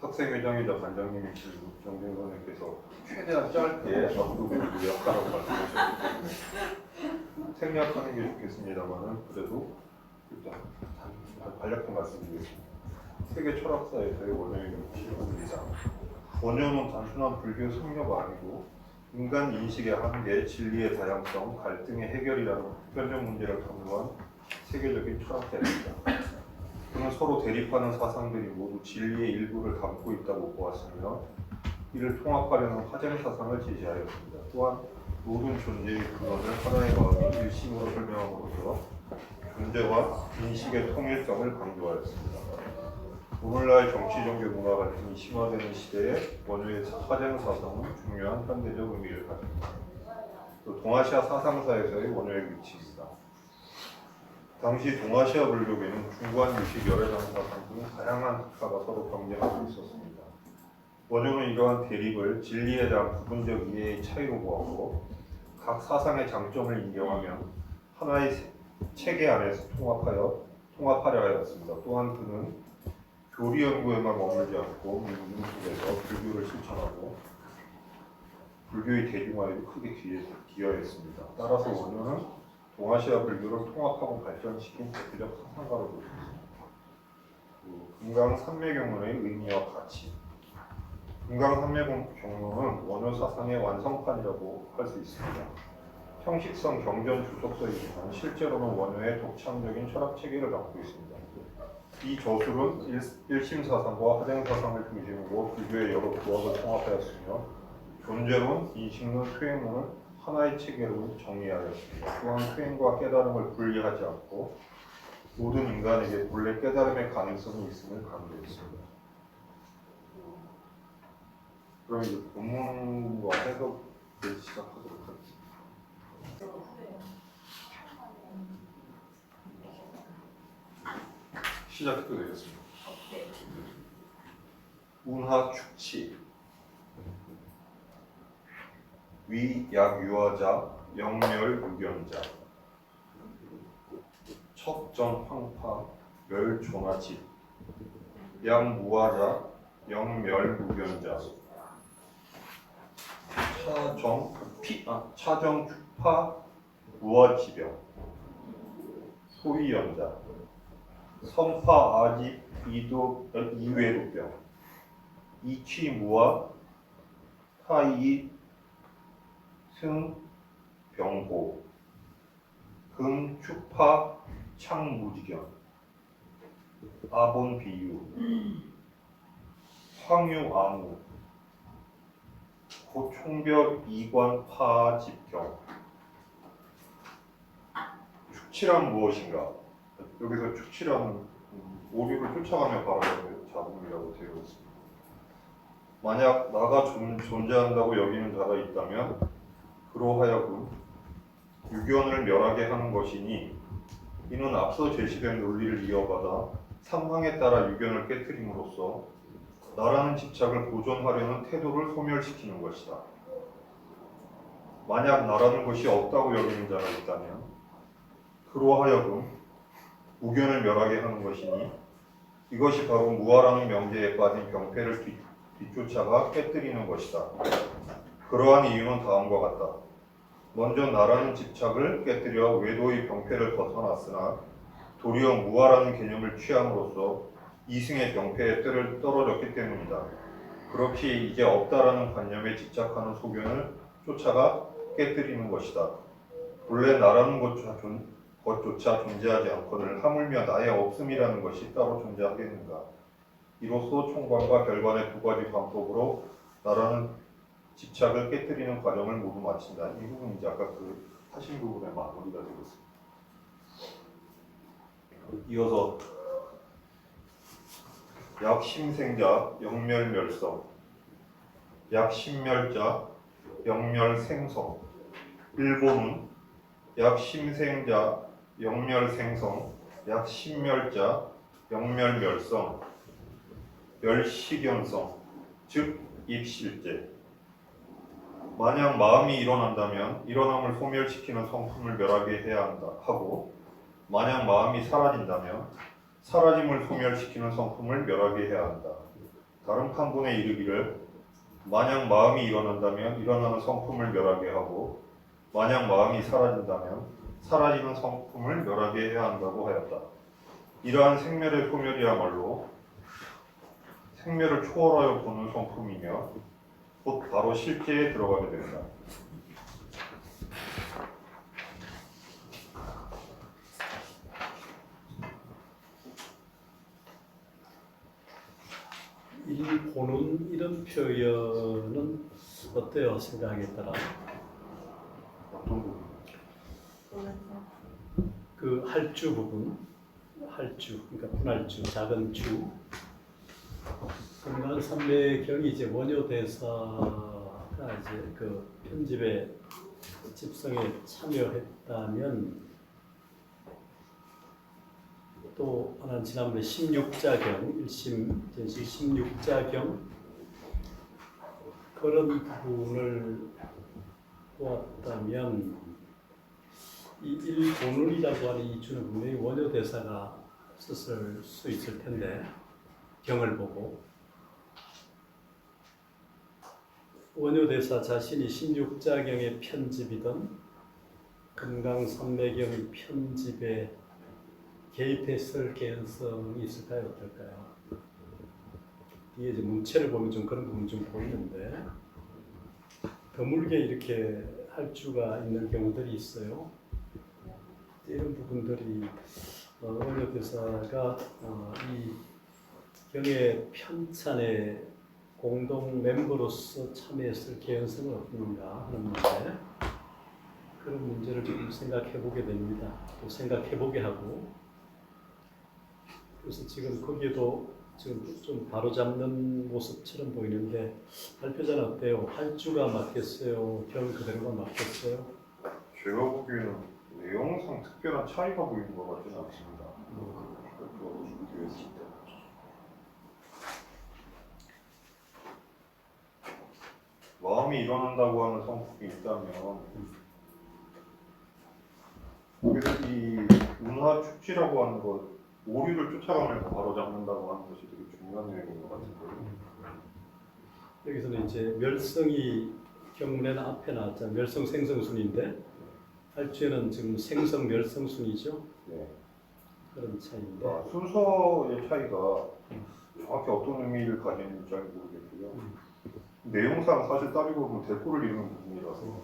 학생회장이자 반장님이신 정진 선생님께서 최대한 짧게 앞부분을 요약하라고 말씀하셨기 때문에 생략하는 게 좋겠습니다만은 그래도 일단 간략히 말씀드리겠습니다. 세계 철학사에서의 원효의 위치입니다. 원효는 단순한 불교 성녀가 아니고 인간 인식의 한계, 진리의 다양성, 갈등의 해결이라는 보편적 문제를 탐구한 세계적인 철학자입니다. 그는 서로 대립하는 사상들이 모두 진리의 일부를 담고 있다고 보았으며 이를 통합하려는 화쟁 사상을 제시하였습니다. 또한 모든 존재의 근원을 하나의 마음이 일심으로 설명함으로써 존재와 인식의 통일성을 강조하였습니다. 오늘날 정치, 종교, 문화 갈등이 심화되는 시대에 원효의 화쟁 사상은 중요한 현대적 의미를 가집니다. 또 동아시아 사상사에서의 원효의 위치입니다. 당시 동아시아 불교계는 중관, 유식, 열애당 사상 등 다양한 학파가 서로 경쟁하고 있었습니다. 원효는 이러한 대립을 진리에 대한 부분적 이해의 차이로 보았고 각 사상의 장점을 인정하며 하나의 체계 안에서 통합하려 하였습니다. 또한 그는 교리 연구에만 머물지 않고 민중 속에서 불교를 실천하고 불교의 대중화에도 크게 기여했습니다. 따라서 원효는 동아시아 불교를 통합하고 발전시킨 대표적 사상가로 볼 수 있습니다. 금강산매경론의 의미와 가치. 금강산매경론은 원효 사상의 완성판이라고 할 수 있습니다. 형식성 경전 주석서이지만 실제로는 원효의 독창적인 철학 체계를 담고 있습니다. 이 저술은 일심 사상과 화쟁 사상을 중심으로 불교의 여러 부학을 통합하였으며 존재론, 인식론, 퇴행론을 하나의 체계로 정의하였습니다. 또한 퇴행과 깨달음을 분리하지 않고 모든 인간에게 본래 깨달음의 가능성이 있음을 강조했습니다. 그럼 이제 본문과 해석을 시작하도록 하겠습니다. 시작해도 되겠습니다. 운하 축치 위약유화자 영멸무견자 척전황파 멸존화집 양무화자 영멸무견자 차정축파 무화지병 소위연자 선파아집 이외루병 이취무화 타이 승병보 금축파 창무지견 아본비유 황유아무 고총벽 이관파집경. 축치란 무엇인가? 여기서 축치라는 오류를 쫓아가며 바라보는 잡음이라고 되어 있습니다. 만약 나가 존재한다고 여기는 자가 있다면 그로하여금 유견을 멸하게 하는 것이니 이는 앞서 제시된 논리를 이어받아 상황에 따라 유견을 깨뜨림으로써 나라는 집착을 보존하려는 태도를 소멸시키는 것이다. 만약 나라는 것이 없다고 여기는 자가 있다면 그로하여금 무견을 멸하게 하는 것이니 이것이 바로 무아라는 명제에 빠진 병폐를 뒤쫓아가 깨뜨리는 것이다. 그러한 이유는 다음과 같다. 먼저 나라는 집착을 깨뜨려 외도의 병폐를 벗어났으나 도리어 무아라는 개념을 취함으로써 이승의 병폐에 뜰을 떨어졌기 때문이다. 그렇게 이제 없다라는 관념에 집착하는 소견을 쫓아가 깨뜨리는 것이다. 본래 나라는 것조차 존재하지 않거늘 하물며 나의 없음이라는 것이 따로 존재하겠는가. 이로써 총관과 별관의 두 가지 방법으로 나라는 집착을 깨뜨리는 과정을 모두 마친다. 이 부분이 이제 아까 그 하신 부분의 마무리가 되겠습니다. 이어서 약심생자 영멸멸성 약심멸자 영멸생성 일본은 약심생자 영멸생성 약심멸자 영멸멸성 멸시견성 즉 입실제. 만약 마음이 일어난다면 일어남을 소멸시키는 성품을 멸하게 해야 한다 하고 만약 마음이 사라진다면 사라짐을 소멸시키는 성품을 멸하게 해야 한다. 다른 판본에 이르기를 만약 마음이 일어난다면 일어나는 성품을 멸하게 하고 만약 마음이 사라진다면 사라지는 성품을 멸하게 해야 한다고 하였다. 이러한 생멸의 소멸이야말로 생멸을 초월하여 보는 성품이며 곧 바로 실제에 들어가게 된다. 이 보는 이런 표현은 어때요? 생각에 따라 어떤 부분? 그 할주 부분, 할주 그러니까 분할주, 작은 주. 금강산매경이 이제 원효 대사가 이제 그 편집에 집성에 참여했다면 또 하나는 지난번에 16자경, 1심 제시 16자경 그런 부분을 보았다면 이 일본운이라고 하는 이 주는 분명히 원효 대사가 썼을 수 있을 텐데 경을 보고 원효 대사 자신이 16자경의 편집이든 금강산매경의 편집에 개입했을 개연성이 있을까요? 어떨까요? 뒤에 이제 문체를 보면 좀 그런 부분이 좀 보이는데 드물게 이렇게 할주가 있는 경우들이 있어요. 이런 부분들이 원효 대사가 이 경의 편찬에 공동 멤버로서 참여했을 개연성은 없는가 하는 문제, 그런 문제를 좀 생각해 보게 됩니다. 또 생각해 보게 하고, 그래서 지금 거기에도 지금 좀 바로잡는 모습처럼 보이는데 발표자는 어때요? 할주가 맞겠어요? 경 그대로가 맞겠어요? 제가 보기에는 내용상 특별한 차이가 보이는 것 같지는 않습니다. 비교했을 때. 마음이 일어난다고 하는 성품이 있다면 그래서 이 운하 축지라고 하는 것, 오류를 쫓아가면서 바로 잡는다고 하는 것이 되게 중요한 내용인 것 같은데요. 여기서는 이제 멸성이 경문에는 앞에 나왔잖아요. 멸성 생성순인데 할주에는 지금 생성 멸성순이죠. 네. 그런 차이인데 순서의 차이가 정확히 어떤 의미를 가지는지 잘 모르겠고요. 내용상 사실 따지고 보면 대꾸를 이루는 부분이라서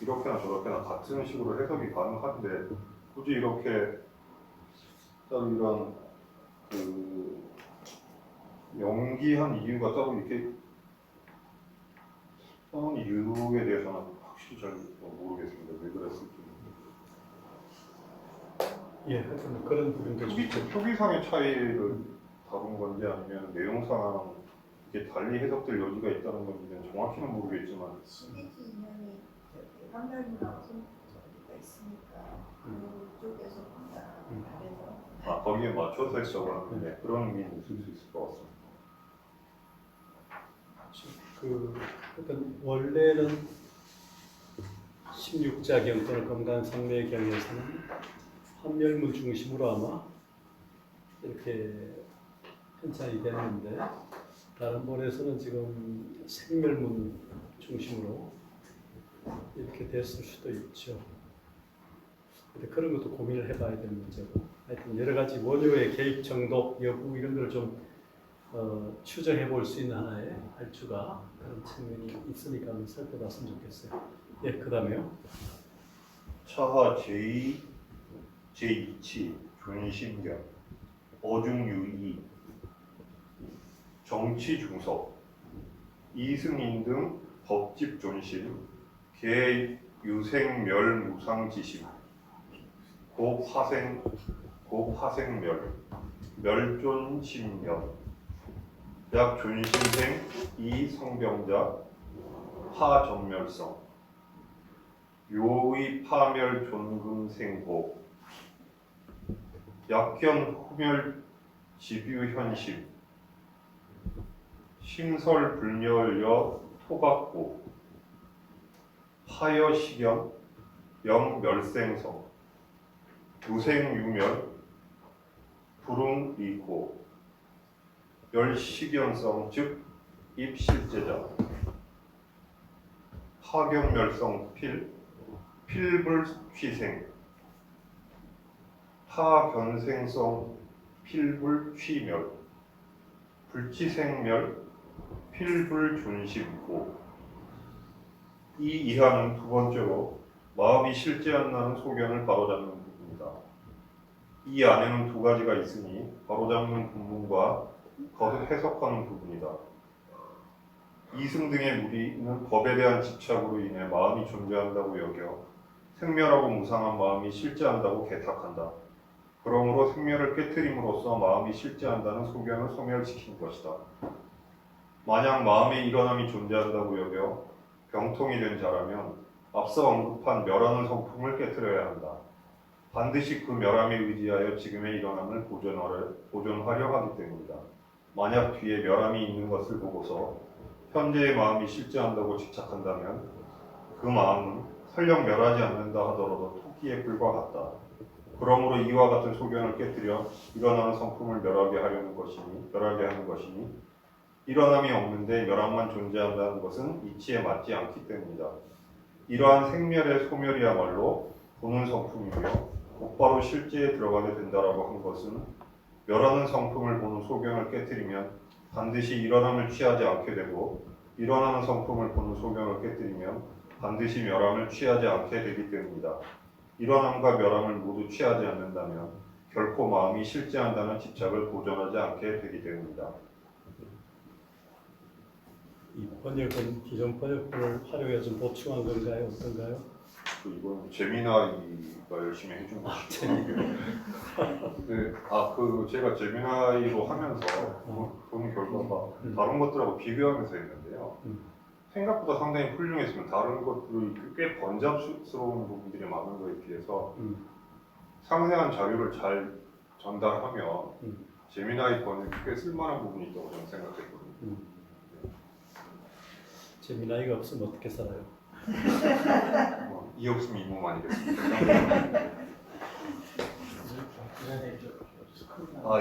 이렇게나 저렇게나 같은 식으로 해석이 가능한데 굳이 이렇게 따로 이런 그 연기한 이유가 따로 이렇게 나온 이유에 대해서는 확실히 잘 모르겠습니다. 왜 그랬을지. 예, 하여튼 그런 부분도 좀 표기상의 차이를 다룬 건지 아니면 내용상 이게 달리 해석될 여지가 있다는 건지는 정확히는 모르겠지만 시리즈 인연이 화면이나 소리가 있으니까 그쪽에서 본다 그래서 거기에 맞춰서 했다고 하는데 그런 의미는 있을 수 있을 것 같습니다. 그러니까 원래는 16자경 또는 금강산매경에서는 환멸문 중심으로 아마 이렇게 편찬이 됐는데 다른 본에서는 지금 생멸문 중심으로 이렇게 됐을 수도 있죠. 근데 그런 것도 고민을 해봐야 될 문제고, 하여튼 여러 가지 원효의 개입 정도 여부 이런 걸 좀 추정해 볼 수 있는 하나의 할주가 그런 측면이 있으니까 한번 살펴봤으면 좋겠어요. 예, 그 다음에요. 차하 제2치 존심경 어중유이 정치중섭 이승인 등 법집 존심 개 유생멸무상지심 고파생멸 멸존심면 약존심생 이성병자 파전멸성 요의 파멸 존금생보 약현 후멸 지뷰현심 심설 불멸여 토각고 파여시경 영멸생성 무생유멸 불응이고 멸식연성 즉 입실제자 하경멸성 필불취생 하견생성 필불취멸 불치생멸 필불존심고 이 이하는 두 번째로 마음이 실제한다는 소견을 바로잡는 부분이다. 이 안에는 두 가지가 있으니 바로잡는 본문과 거듭 해석하는 부분이다. 이승 등의 무리는 법에 대한 집착으로 인해 마음이 존재한다고 여겨 생멸하고 무상한 마음이 실제한다고 개탁한다. 그러므로 생멸을 깨트림으로써 마음이 실제한다는 소견을 소멸시킨 것이다. 만약 마음의 일어남이 존재한다고 여겨 병통이 된 자라면 앞서 언급한 멸하는 성품을 깨트려야 한다. 반드시 그 멸함에 의지하여 지금의 일어남을 보존하려 하기 때문이다. 만약 뒤에 멸함이 있는 것을 보고서 현재의 마음이 실제한다고 집착한다면 그 마음은 설령 멸하지 않는다 하더라도 토기에 불과하다. 그러므로 이와 같은 소견을 깨뜨려 일어나는 성품을 멸하게 하는 것이니 일어남이 없는데 멸함만 존재한다는 것은 이치에 맞지 않기 때문이다. 이러한 생멸의 소멸이야말로 보는 성품이며 곧바로 실제에 들어가게 된다라고 한 것은 멸하는 성품을 보는 소견을 깨뜨리면 반드시 일어남을 취하지 않게 되고 일어나는 성품을 보는 소견을 깨뜨리면 반드시 멸함을 취하지 않게 되기 때문이다. 일어남과 멸함을 모두 취하지 않는다면 결코 마음이 실제한다는 집착을 보존하지 않게 되기 때문이다. 이 번역은 기존 번역본을 활용해서 좀 보충한 건가요? 어떤가요? 이건 재미나이가 열심히 해준 것이고 근데 제가 재미나이로 하면서 본 결과가 다른 것들하고 비교하면서 했는데요. 생각보다 상당히 훌륭했으면 다른 것들이 꽤 번잡스러운 부분들이 많은 거에 비해서 상세한 자료를 잘 전달하면 재미나이 번역이 꽤 쓸만한 부분이 있다고 저는 생각했거든요. 재미나이가 없으면 어떻게 살아요? 이 없으면 이 몸 아니겠습니까?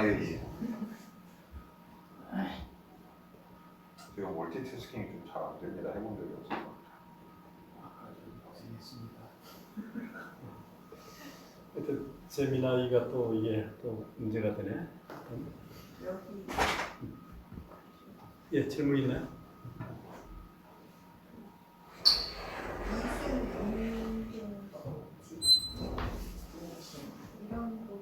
예. 제가 멀티태스킹이 좀 잘 안 됩니다. 해본 적이 없어서. 하여튼 재미나이가 또 이게 또 문제가 되네. 여기 예, 질문 있나요? 이승 인등 법칙 중심 이런 부분에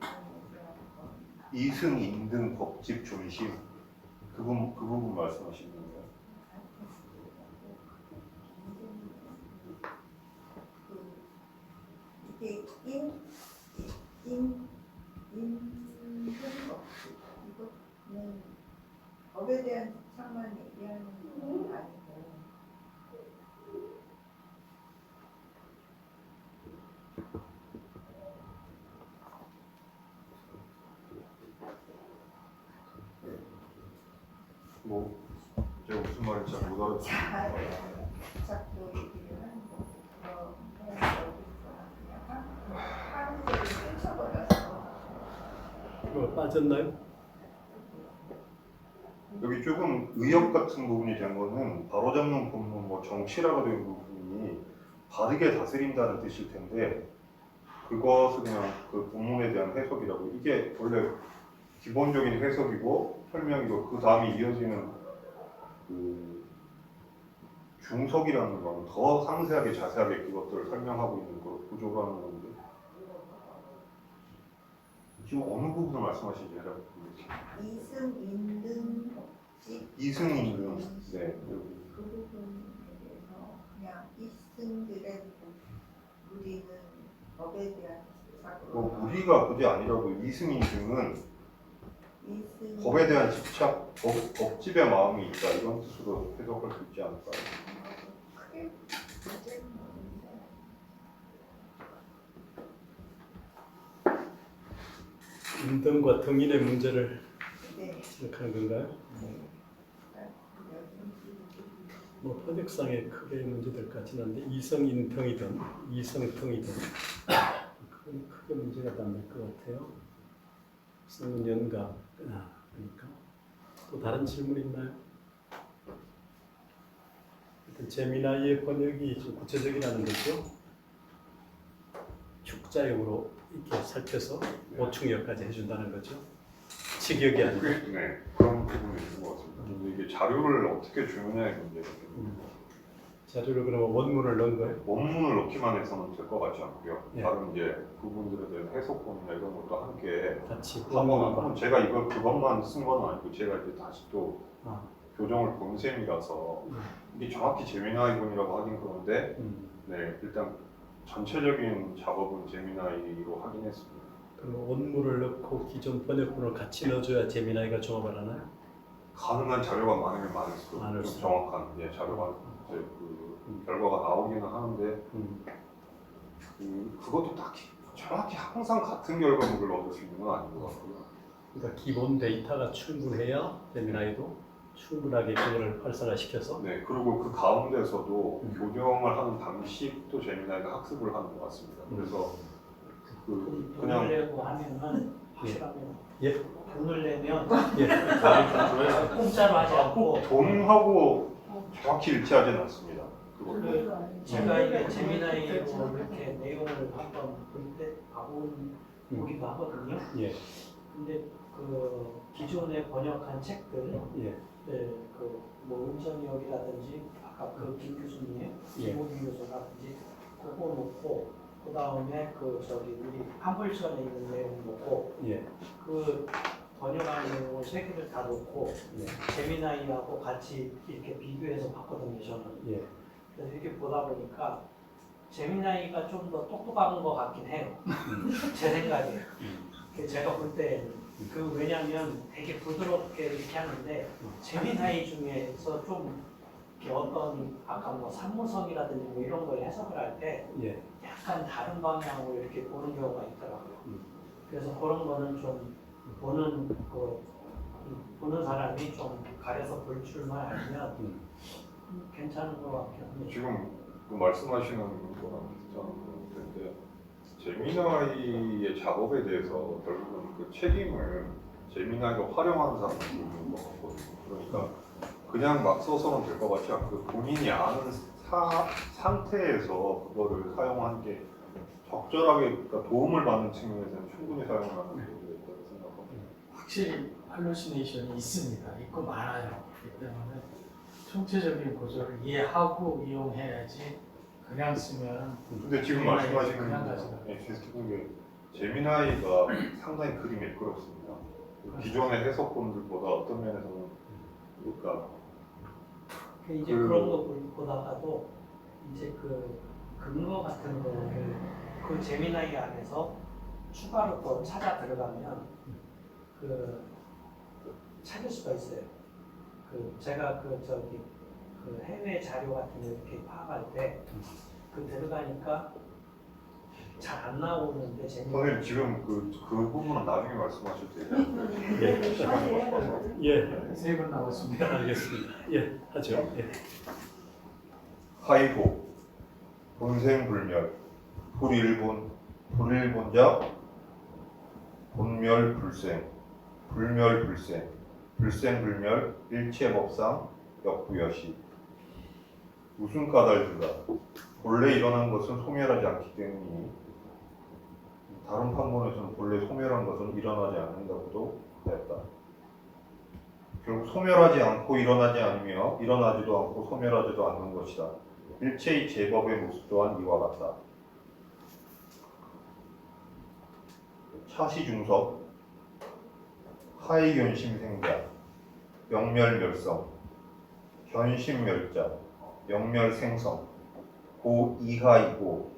대한 이승 인등 법집 중심 그 부분 말씀하시는 건가요? 이게 인등 법칙 이거는 법에 대한 집착만 얘기하는 건 아니고 제가 무슨 말인지 잘 못 알아듣겠어요. 집착도 얘기를 하는 거고 그런데 여기서 그냥 하루를 펼쳐버려서 그거 빠졌나요? 여기 조금 의역 같은 부분이 된 거는 바로잡는 본문 정치라고 된 부분이 바르게 다스린다는 뜻일 텐데 그것은 그냥 그 본문에 대한 해석이라고 이게 원래 기본적인 해석이고 설명이고 그 다음에 이어지는 그 중석이라는 거는 더 상세하게 자세하게 그것들을 설명하고 있는 걸 구조로 하는 건데 지금 어느 부분을 말씀하시는지 잘 모르겠어요. 이승 인등 법칙 이승 인등 네 여기 그 부분에 대해서 그냥 이승들의 우리는 법에 대한 집착으로 무리가 그게 아니라고 이승 인등은 이승 법에 대한 집착, 법집의 마음이 있다 이런 뜻으로 해석할 수 있지 않을까요? 크게 문제는 없는데 인등과 등인의 문제를 네. 생각하는 건가요? 뭐 번역상에 크게 문제될 것 같지는 않은데 이성인등이든 이성등이든 그건 크게 문제가 안 될 것 같아요. 성은 연가 그러니까 또 다른 질문 있나요? 일단 제미나이의 번역이 좀 구체적이라는 거죠. 축자용으로 이렇게 살펴서 보충역까지 해준다는 거죠. 직역이 아니고. 네, 그런 부분이 있는 것 같습니다. 근데 이게 자료를 어떻게 주느냐의 문제가 있거든요. 자료를 그러면 원문을 넣은 거예요? 원문을 넣기만 해서는 될 것 같지 않고요. 예. 다른 이제 부분들에 대한 해석본이나 이런 것도 함께 같이 한번 제가 이걸 그것만 쓴 건 아니고 제가 이제 다시 또 아. 교정을 본 셈이라서 이게 정확히 제미나이본이라고 하긴 그런데 네, 일단 전체적인 작업은 제미나이로 하긴 했습니다. 그럼 원문을 넣고 기존 번역본을 같이 넣어줘야 제미나이가 조합을 하나요? 가능한 자료가 많으면 많을수록 좀 많을수록. 정확한 자료가 이제 그 결과가 나오기는 하는데 그것도 딱히 정확히 항상 같은 결과물을 얻을 수 있는 건 아닌 것 같고요. 그러니까 기본 데이터가 충분해야 제미나이도 충분하게 그거를 활성화시켜서 네, 그리고 그 가운데서도 교정을 하는 방식 또 제미나이가 학습을 하는 것 같습니다. 그래서 돈을 그냥 내고 하면은 확실하면 예. 돈을 내면 예. 공짜로 하지 않고 꼭 돈하고 정확히 일치하지는 않습니다. 그걸. 그 제가 이게 재미나이로 이렇게 내용을 한번 볼 때 보기도 하거든요. 예. 근데 그 기존에 번역한 책들, 예. 그뭐 음성역이라든지 아까 그 김 교수님의 예. 김호균 교수라든지 그거 놓고 그 다음에 그 저기 우리 한글전에 있는 내용 놓고 예. 그 번역한 내용을 세 개를 다 놓고 예. 제미나이하고 같이 이렇게 비교해서 봤거든요 저는. 예. 그래서 이렇게 보다 보니까 제미나이가 좀 더 똑똑한 것 같긴 해요. 제 생각에. 제가 볼 때는 왜냐하면 되게 부드럽게 이렇게 하는데 제미나이 중에서 좀 이렇게 어떤 아까 뭐 산모성이라든지 뭐 이런 걸 해석을 할 때 예. 약간 다른 방향으로 이렇게 보는 경우가 있더라고요. 그래서 그런 거는 좀 보는 사람이 좀 가려서 볼 줄만 알면 괜찮은 것 같긴 합니다. 지금 그 말씀하시는 거랑 비슷한 건데 제미나이의 작업에 대해서 결국은 그 책임을 제미나이가 활용하는 사람이 있는 것 같거든요. 그러니까 그냥 막 써서는 될 것 같지 않고 본인이 아는 상태에서 그거를 사용하는 게 적절하게 그러니까 도움을 받는 측면에서는 충분히 사용하는 게 있다고 생각합니다. 확실히 할루시네이션이 있습니다. 있고 많아요. 그렇기 때문에 총체적인 구조를 이해하고 이용해야지 그냥 쓰면 근데 지금 그냥 말씀하시는 가지고. 비슷한 게 제미나이가 상당히 그림이 매끄럽습니다. 기존의 해석본들보다 어떤 면에서는 그러니까 이제 그런 거 보다가도 이제 그 근거 같은 거를 그 제미나이 안에서 추가로 더 찾아 들어가면 그 찾을 수가 있어요. 제가 그 해외 자료 같은 거 이렇게 파악할 때 들어가니까 잘 안 나오는데 선생님 지금 그 부분은 나중에 말씀하셔도 되죠. 예. 세 번 나왔습니다. 알겠습니다. 예. 하죠. 예. 하이보 본생불멸 불일본자 본멸불생 불멸불생 불생불멸 일체법상 역부여시 무슨 까닭인가 본래 일어난 것은 소멸하지 않기 때문이니 다른 판본에서는 본래 소멸한 것은 일어나지 않는다고도 하였다. 결국 소멸하지 않고 일어나지 않으며 일어나지도 않고 소멸하지도 않는 것이다. 일체의 제법의 모습 또한 이와 같다. 차시중섭 하이견심생자 영멸멸성 견심멸자 영멸생성 고이하이고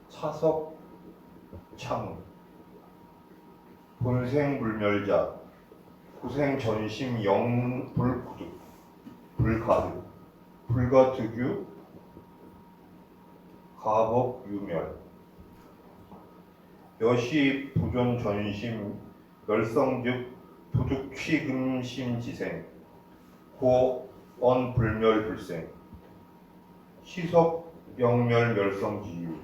차석창 본생불멸자 구생전심 영불구득 불가득 불가득유 가법유멸 여시 부존전심 멸성즉 부득취금심지생 고언불멸불생 시석영멸멸성지유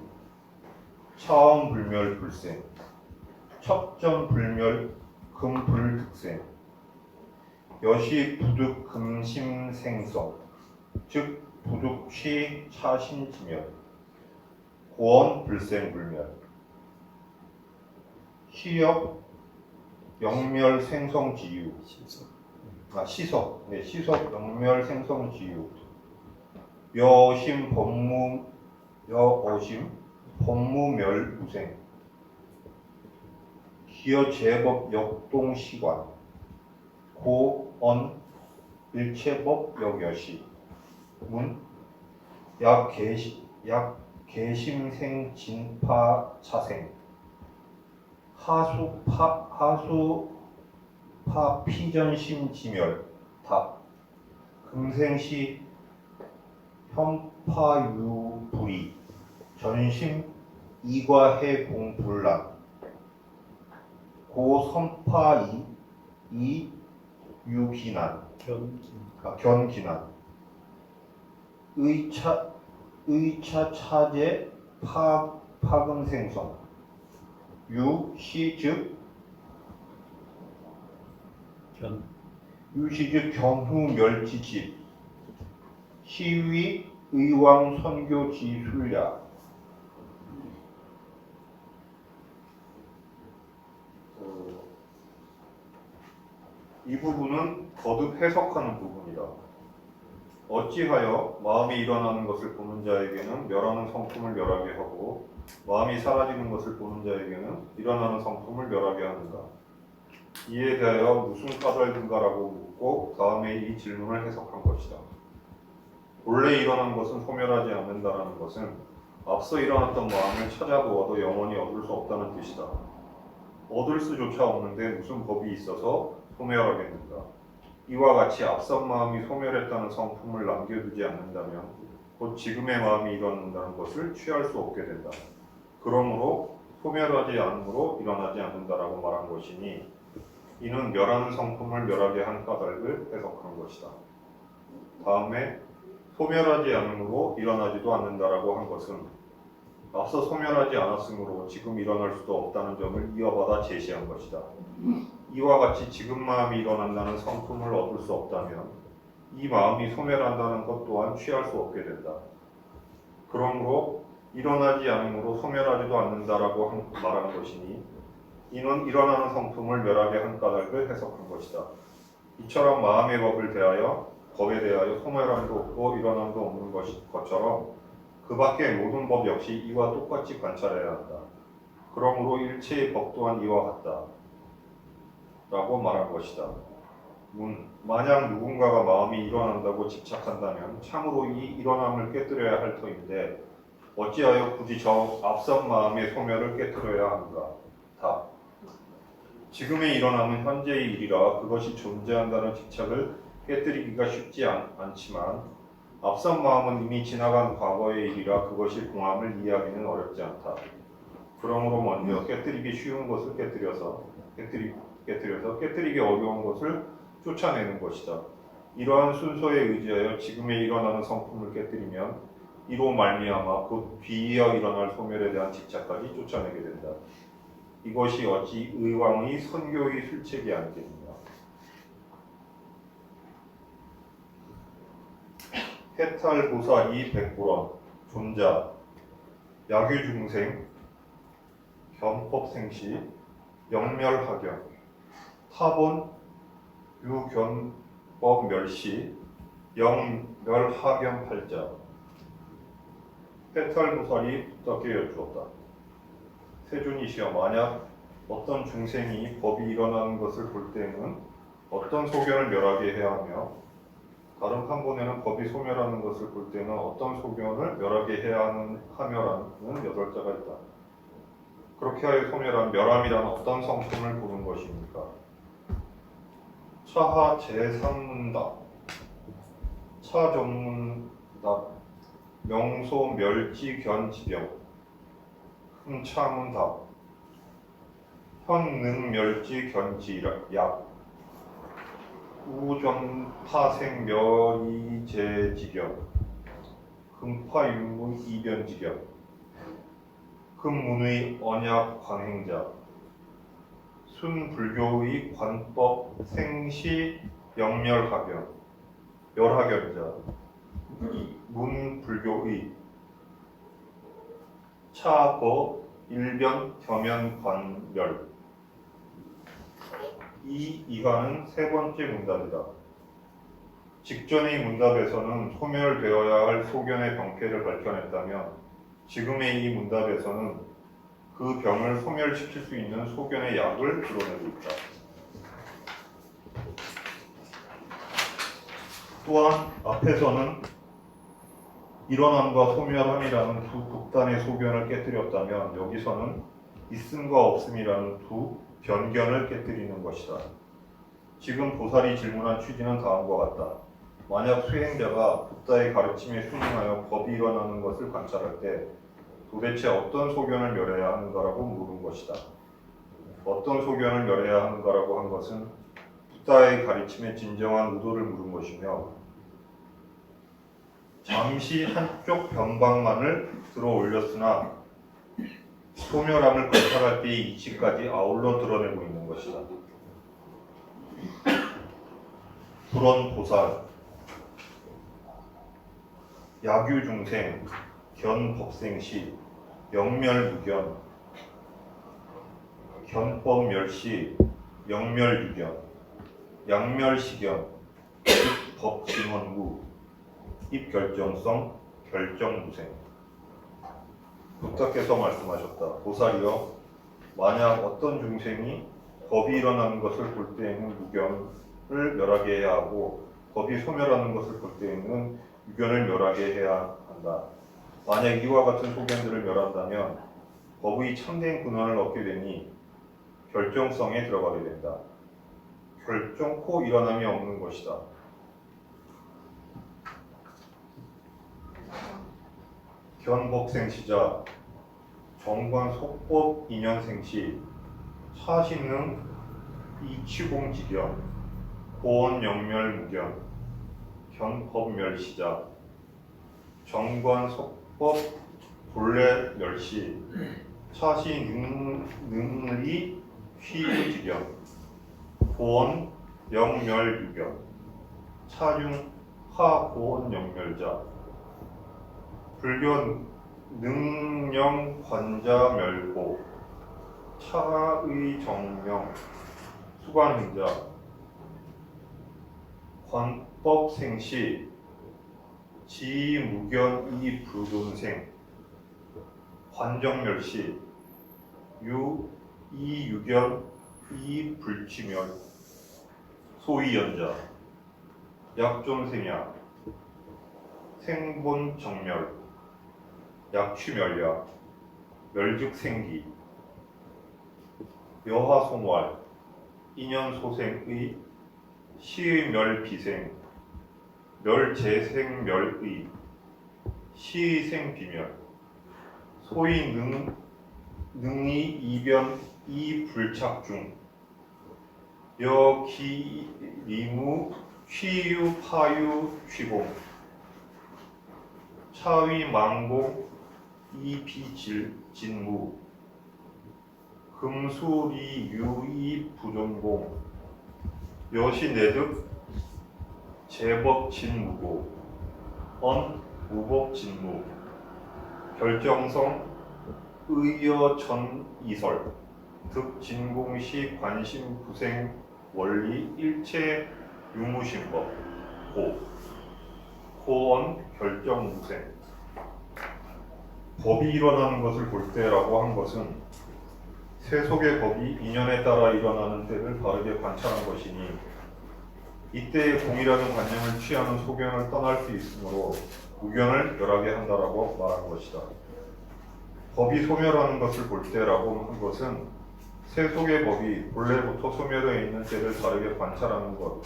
차엄불멸불생 첩전불멸 금불득생 여시 부득 금심생성 즉 부득시 차신지멸 고언 불생불멸 시역 영멸생성지유 시석 영멸생성지유 여어심 법무멸우생 기여제법 역동시관 고언 일체법 역여시 문 약개심생 진파차생 하수파 피전심지멸 답 금생시 현파유불이 전심 이과해공불란 고선파 이유기난 견기난 의차차제 파근생성 유시즉 견후멸지집 시위 의왕선교지술야 이 부분은 거듭 해석하는 부분이다. 어찌하여 마음이 일어나는 것을 보는 자에게는 멸하는 성품을 멸하게 하고 마음이 사라지는 것을 보는 자에게는 일어나는 성품을 멸하게 하는가? 이에 대하여 무슨 까닭인가라고 묻고 다음에 이 질문을 해석한 것이다. 본래 일어난 것은 소멸하지 않는다라는 것은 앞서 일어났던 마음을 찾아보아도 영원히 얻을 수 없다는 뜻이다. 얻을 수조차 없는데 무슨 법이 있어서 소멸하겠는가? 이와 같이 앞선 마음이 소멸했다는 성품을 남겨두지 않는다면 곧 지금의 마음이 일어난다는 것을 취할 수 없게 된다. 그러므로 소멸하지 않으므로 일어나지 않는다라고 말한 것이니 이는 멸하는 성품을 멸하게 한 까닭을 해석한 것이다. 다음에 소멸하지 않으므로 일어나지도 않는다라고 한 것은 앞서 소멸하지 않았으므로 지금 일어날 수도 없다는 점을 이어받아 제시한 것이다. 이와 같이 지금 마음이 일어난다는 성품을 얻을 수 없다면 이 마음이 소멸한다는 것 또한 취할 수 없게 된다. 그러므로 일어나지 않으므로 소멸하지도 않는다라고 말한 것이니 이는 일어나는 성품을 멸하게 한 까닭을 해석한 것이다. 이처럼 마음의 법에 대하여 소멸함도 없고 일어남도 없는 것처럼 그 밖의 모든 법 역시 이와 똑같이 관찰해야 한다. 그러므로 일체의 법 또한 이와 같다. 라고 말한 것이다. 만약 누군가가 마음이 일어난다고 집착한다면 참으로 이 일어남을 깨뜨려야 할 터인데 어찌하여 굳이 저 앞선 마음의 소멸을 깨뜨려야 하는가? 답. 지금의 일어남은 현재의 일이라 그것이 존재한다는 집착을 깨뜨리기가 쉽지 않지만 앞선 마음은 이미 지나간 과거의 일이라 그것이 공함을 이해하기는 어렵지 않다. 그러므로 먼저 깨뜨리기 쉬운 것을 깨뜨려서 깨뜨리기 어려운 것을 쫓아내는 것이다. 이러한 순서에 의지하여 지금에 일어나는 성품을 깨뜨리면 이로 말미암아 곧 뒤이어 일어날 소멸에 대한 집착까지 쫓아내게 된다. 이것이 어찌 의왕의 선교의 술책이 아니겠느냐. 해탈보살이 백불원 존자 야규중생 견법생시 영멸하견 타본 유견법멸시 영멸하견 팔자. 해탈보살이 부탁해 여쭈었다. 세존이시여, 만약 어떤 중생이 법이 일어나는 것을 볼 때는 어떤 소견을 멸하게 해야 하며 다른 판본에는 법이 소멸하는 것을 볼 때는 어떤 소견을 멸하게 해야 하며라는 8자가 있다. 그렇게 하여 소멸한 멸함이란 어떤 성품을 보는 것입니까? 차하 제3문답 차전문답 명소 멸지 견지병 흠차문답 현능 멸지 견지약 우전파생 멸이제지경 금파윤문 이변지경 금문의 언약 관행자 순불교의 관법 생시 영멸하견, 멸하견자, 문불교의, 차거, 일변, 겸연, 관멸. 이 이가는 세 번째 문답이다. 직전의 문답에서는 소멸되어야 할 소견의 병폐를 밝혀냈다면 지금의 이 문답에서는 그 병을 소멸시킬 수 있는 소견의 약을 드러내고 있다. 또한 앞에서는 일어남과 소멸함이라는 두 극단의 소견을 깨뜨렸다면 여기서는 있음과 없음이라는 두 변견을 깨뜨리는 것이다. 지금 보살이 질문한 취지는 다음과 같다. 만약 수행자가 붓다의 가르침에 순응하여 법이 일어나는 것을 관찰할 때 도대체 어떤 소견을 멸해야 하는가라고 물은 것이다. 어떤 소견을 멸해야 하는가라고 한 것은 붓다의 가르침의 진정한 의도를 물은 것이며 잠시 한쪽 변방만을 들어 올렸으나 소멸함을 관찰할 때의 이치까지 아울러 드러내고 있는 것이다. 불언 보살, 야규중생, 견법생시, 영멸무견, 견법멸시, 영멸유견, 양멸시견, 법진원무, 입결정성, 결정무생. 붓다께서 말씀하셨다. 보살이여, 만약 어떤 중생이 법이 일어나는 것을 볼 때에는 무견을 멸하게 해야 하고 법이 소멸하는 것을 볼 때에는 유견을 멸하게 해야 한다. 만약 이와 같은 소견들을 멸한다면 법의 참된 근원을 얻게 되니 결정성에 들어가게 된다. 결정코 일어남이 없는 것이다. 견법생시자, 정관 속법 인연생시, 차신능 이취공지견, 보원영멸무견, 견법멸시자, 정관 속법 본래멸시, 차신능리 휘유지견, 보원영멸유견, 차융 하보원영멸자, 불교 능령 관자멸고, 차의 정명 수관행자, 관법생시, 지무견이 불돈생, 관정멸시, 이유견 이불치멸, 소위연자, 약존생야, 생본정멸, 약취멸야, 멸즉생기, 묘하송활, 인연소생의 시의멸비생, 멸재생멸의, 시의생비멸, 소위 능이 이변 이불착중, 여기리무 취유파유 취공, 차위망공 이비진무, 금수리유이 부존공, 여시내득 제법진무고, 언무법진무, 결정성 의여전이설, 득진공시 관심부생 원리 일체 유무신법, 고원 결정무생. 법이 일어나는 것을 볼 때라고 한 것은 세속의 법이 인연에 따라 일어나는 때를 바르게 관찰한 것이니 이때의 공이라는 관념을 취하는 소견을 떠날 수 있으므로 무견을 멸하게 한다라고 말한 것이다. 법이 소멸하는 것을 볼 때라고 한 것은 세속의 법이 본래부터 소멸되어 있는 때를 바르게 관찰하는 것,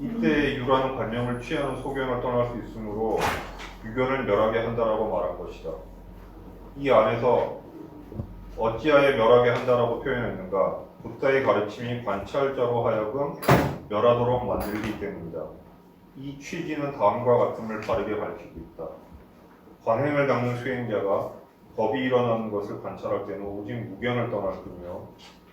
이때의 유라는 관념을 취하는 소견을 떠날 수 있으므로 유견을 멸하게 한다라고 말한 것이다. 이 안에서 어찌하여 멸하게 한다라고 표현했는가? 붓다의 가르침이 관찰자로 하여금 멸하도록 만들기 때문이다. 이 취지는 다음과 같음을 바르게 밝히고 있다. 관행을 닦는 수행자가 법이 일어나는 것을 관찰할 때는 오직 무견을 떠날 뿐이며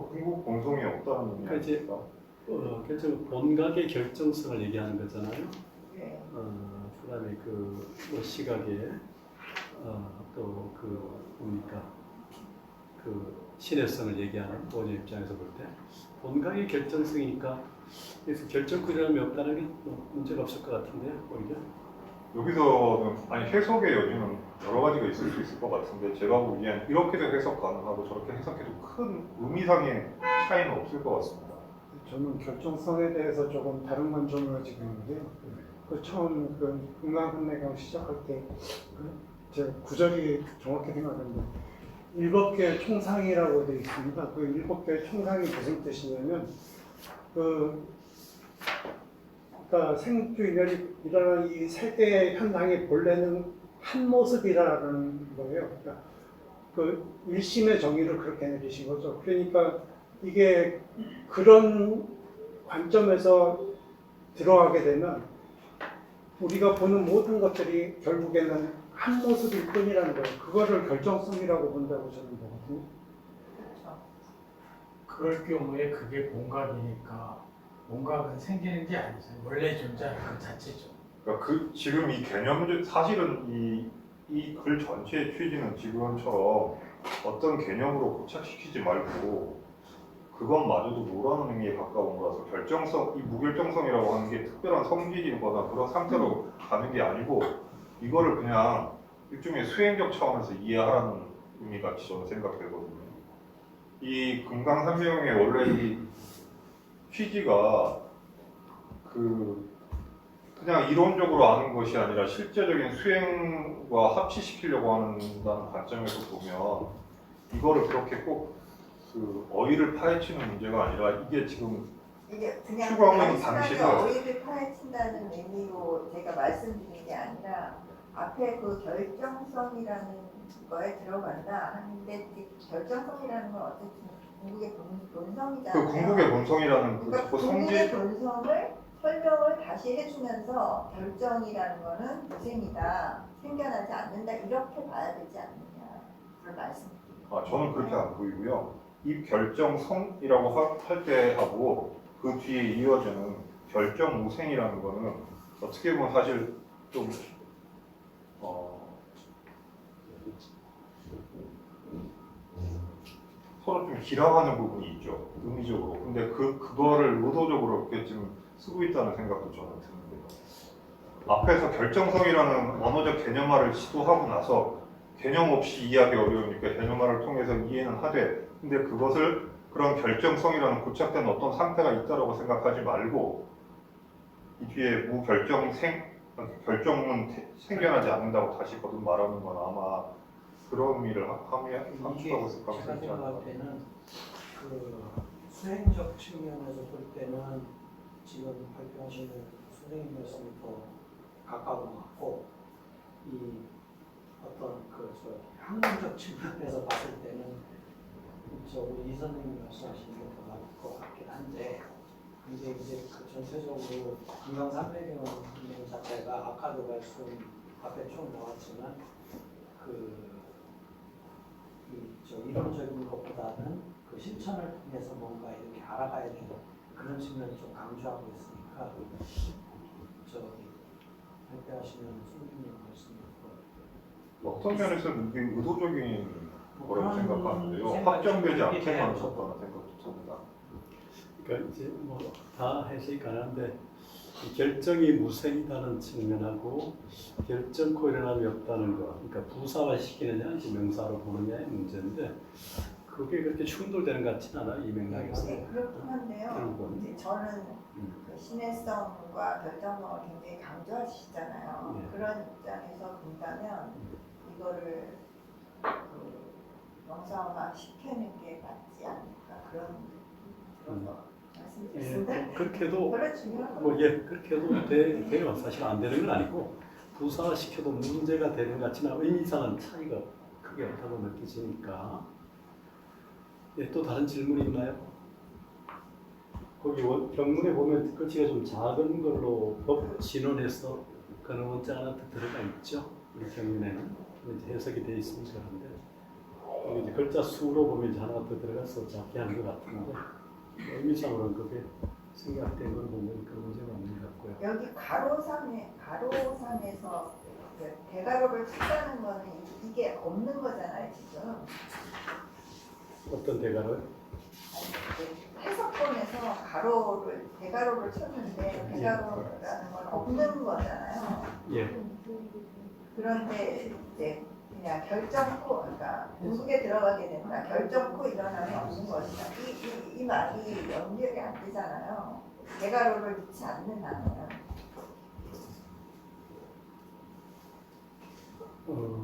궁극 본성이 없다는 의미 그렇지. 아닙니까? 결정 본각의 결정성을 얘기하는 거잖아요. 네. 그다음에 뭐 시각에 또 뭡니까 신뢰성을 얘기하는 본인 입장에서 볼 때 본각의 결정성이니까 그래서 결정권이라는 게 없다는 게 뭐 문제가 없을 것 같은데요, 오히려. 여기서는 아니 해석의 여지는 여러 가지가 있을 수 있을 것 같은데 제가 보기엔 이렇게도 해석 가능하고 저렇게 해석해도 큰 의미상의 차이는 없을 것 같습니다. 저는 결정성에 대해서 조금 다른 관점을 가지고 있는데요. 처음 금강산내강 시작할 때 제가 구절이 정확히 생각합니다. 7개의 총상이라고 되어 있습니다. 그 7개의 총상이 무슨 뜻이냐면 그러니까 생육주의멸이 일어나는 이 세 개의 현상의 본래는 한 모습이라는 거예요. 그러니까 일심의 정의를 그렇게 내리신 거죠. 그러니까 이게 그런 관점에서 들어가게 되면 우리가 보는 모든 것들이 결국에는 한 모습일 뿐이라는 거예요. 그거를 결정성이라고 본다고 저는 보거든요. 그렇죠. 그럴 경우에 그게 본각이니까 본각은 생기는 게 아니죠. 원래 존재하는 그 자체죠. 그러니까 지금 이 개념 사실은 이 글 전체의 취지는 지금처럼 어떤 개념으로 고착시키지 말고 그것마저도 노라는 의미에 가까운 거라서 결정성, 이 무결정성이라고 하는 게 특별한 성질이거나 그런 상태로 가는 게 아니고 이거를 그냥 일종의 수행적 차원에서 이해하라는 의미 같이 저는 생각되거든요. 이 금강산명의 원래 이 취지가 그냥 이론적으로 아는 것이 아니라 실제적인 수행과 합치시키려고 한다는 관점에서 보면 이거를 그렇게 꼭 어휘를 파헤치는 문제가 아니라 이게 지금 이게 그냥 추구하는 단순하게 방식을- 어휘를 파헤친다는 의미로 제가 말씀드린 게 아니라 앞에 그 결정성이라는 거에 들어간다 하는데 결정성이라는 건 어쨌든 궁극의 본성이잖아요. 그 궁극의 본성이라는 그러니까 그 궁극의 성질 본성을 설명을 다시 해주면서 결정이라는 거는 무생이다, 생겨나지 않는다 이렇게 봐야 되지 않느냐 그걸 말씀드립니다. 저는 그렇게 안 보이고요. 이 결정성이라고 할 때 하고 그 뒤에 이어지는 결정무생이라는 거는 어떻게 보면 사실 좀 서로 좀 기rav하는 부분이 있죠. 의미적으로. 근데 그거를 의도적으로 이렇게 지금 쓰고 있다는 생각도 저는 드는데요. 앞에서 결정성이라는 언어적 개념화를 시도하고 나서 개념 없이 이해하기 어려우니까 개념화를 통해서 이해는 하되 근데 그것을 그런 결정성이라는 고착된 어떤 상태가 있다고 생각하지 말고 이 뒤에 결정은 생겨나지 않는다고 다시 거듭 말하는 건 아마 그런 의미를 함축하고 이게 있을 제가 가능성이 있지 않을까. 생각할 때는 수행적 측면에서 볼 때는 지금 발표하시는 선생님 말씀이 더 가까운 것 같고 이 어떤 학문적 측면에서 봤을 때는 우리 이 선생님이 말씀하시는 게 더 나을 것 같긴 한데 근데 이제 전체적으로 금강산배경 자체가 아까도 말씀 앞에 쭉 나왔지만 이론적인 것보다는 실천을 통해서 뭔가 이렇게 알아가야 되는 그런 측면을 좀 강조하고 있으니까 발표하시는 선생님 말씀이 어떤 면에서는 이게 의도적인 거라고 그런 생각하는데요. 생각이 확정되지 좀 않게 들긴 해요, 만들었다는 생각도 듭니다. 그러니까 이제 뭐 다 해석이 가능한데 이 결정이 무생이라는 측면하고 결정코 일어남이 없다는 거, 그러니까 부사화시키느냐 이제 명사로 보느냐의 문제인데 그게 그렇게 충돌되는 것 같지는 않아 이 맥락에서. 네, 그렇긴 한데요. 결국은. 이제 저는 그 신뢰성과 결정성을 굉장히 강조하시잖아요. 네. 그런 입장에서 본다면 이거를 명사화 시키는 게 맞지 않을까 그런 거 말씀드렸습니다. 그렇게도 별로 중요한 건 그렇게도 돼요. 사실 안 되는 건 아니고 부사화 시켜도 문제가 되는 것 같지만 의미상은 차이가 크게 없다고 느껴지니까. 또 다른 질문이 있나요? 거기 경문에 보면 글씨가 좀 작은 걸로 법 진원해서 그런 원자가 하나 더 들어가 있죠. 우리 경문에는 이제 해석이 되어 있으면 그런데 이게 이제 글자 수로 보면 이제 하나가 더 들어가서 작게 한 것 같은데 의미상으로는 그게 생략된 걸 보면 그 문제가 없는 것 같고요. 여기 가로상에서 그 대가로를 찾다는 거는 이게 없는 거잖아요 지금. 어떤 대가를? 아니, 그 해석본에서 대가로를 쳤는데 대가로라는 건 없는 거잖아요. 예. 그런데 이제 그냥 결정코, 그러니까 궁극에 들어가게 된다. 결정코 일어나면 없는 것이다. 이 말이 연결이 안 되잖아요. 대가로를 넣지 않는 한은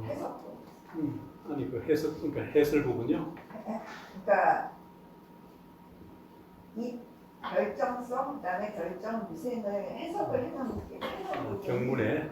해석본. 아니 그 해석 그러니까 해설 부분요. 그러니까 이 결정성, 그다음에 결정 미생을 해석을 해놓은 게 경문에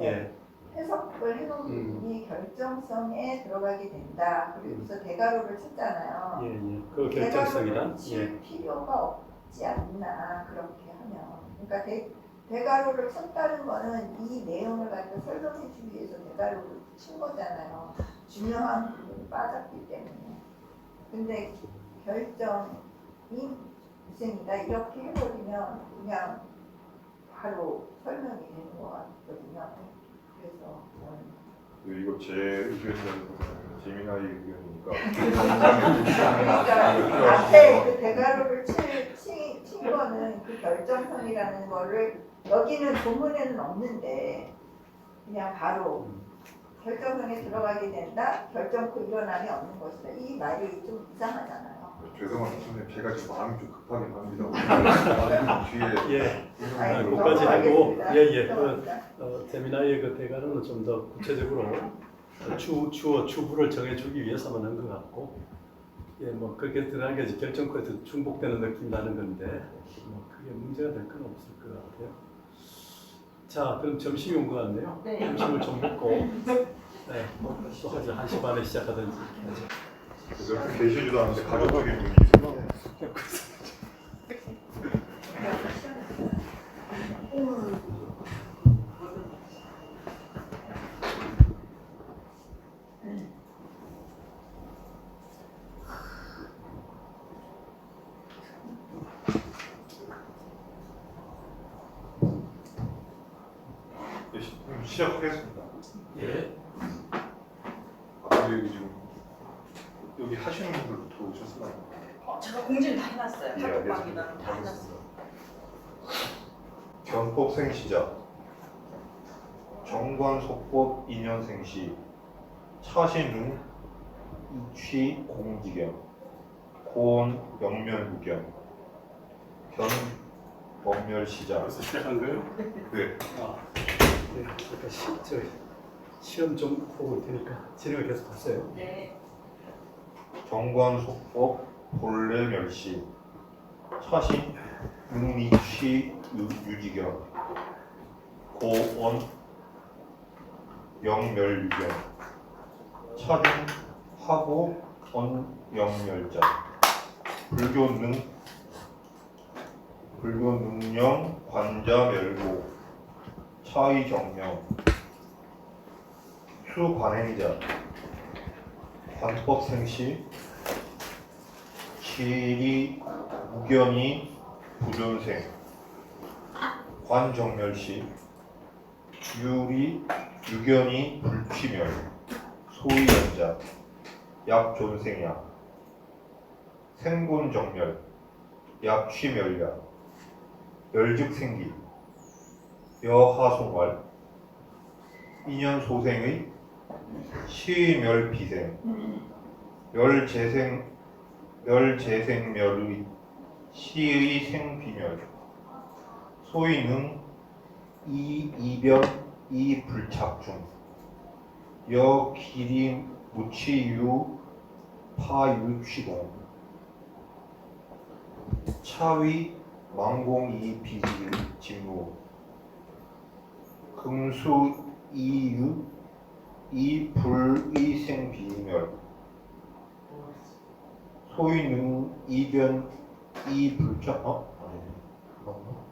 예. 해석을 해놓은 부분이 결정성에 들어가게 된다. 그리고서 대가로를 쳤잖아요. 예. 그 결정성이란 대가로를 칠 필요가 없지 않나 그렇게 하면. 그러니까 대가로를 쳤다는 거는 이 내용을 갖다 설명해 주기 위해서 대가로를 친 거잖아요. 중요한 부분이 빠졌기 때문에. 근데 결정이 미생이다 이렇게 해버리면 그냥 바로 설명이 되는 것 같거든요. 그래서 이거 제 의견은 재미나의 의견이니까. 그러니까 앞에 그 대가로를 친 거는 그 결정성이라는 거를 여기는 본문에는 없는데 그냥 바로 결정성에 들어가게 된다. 결정코 일어남이 없는 것이다. 이 말이 좀 이상하잖아요. 죄송합니다. 선생님 제가 지금 마음이 좀 급하긴 합니다. 뒤에 예. 아니, 그까지 하고 넘어가겠습니다. 재미나의 그 대가로는 좀 더 구체적으로 주부를 정해주기 위해서만 한 것 같고 예, 뭐 그렇게 들어가게 결정코에서 중복되는 느낌이 나는 건데 뭐 그게 문제가 될 건 없을 것 같아요. 자, 그럼 점심이 온 것 같네요. 네. 점심을 좀 먹고 네, 또 하죠. 1시 반에 시작하든지 하죠. 이렇게 계시지도 않는데 가족적인 분이 있어요. 시작하겠습니다. 예. 여기 지금 여기 하시는 분들 들어오셨어요? 제가 공지를 다 해놨어요. 예, 카톡방이나 알겠습니다. 다 해놨어요. 견법생시자 정관속법 2년생시 차신웅 이취 공지경 고온 영면구경 견법멸시자. 벌써 시작한 거예요? 네. 네. 그러니까 시험 좀 보고 올 테니까 진행을 계속 하세요. 네. 정관속법 본래멸시 차신 응이취 유지경 고온 영멸유경 차등 하고 언영멸자 불교능령 관자멸고 차의정령 수관행자 관법생시 지리 무견이 부존생 관정멸시 유리 유견이 불취멸 소위연자 약존생약 생곤정멸 약취멸약 멸즉생기 여하송활 인연소생의 시멸비생 멸재생멸의 시의 생비멸 소위능 이변 이불착중 여기리 무치유 파유취동 차위 망공이 비진무 금수 이유 이불의생비멸 소위능 이변 이불착 아니네 그런가?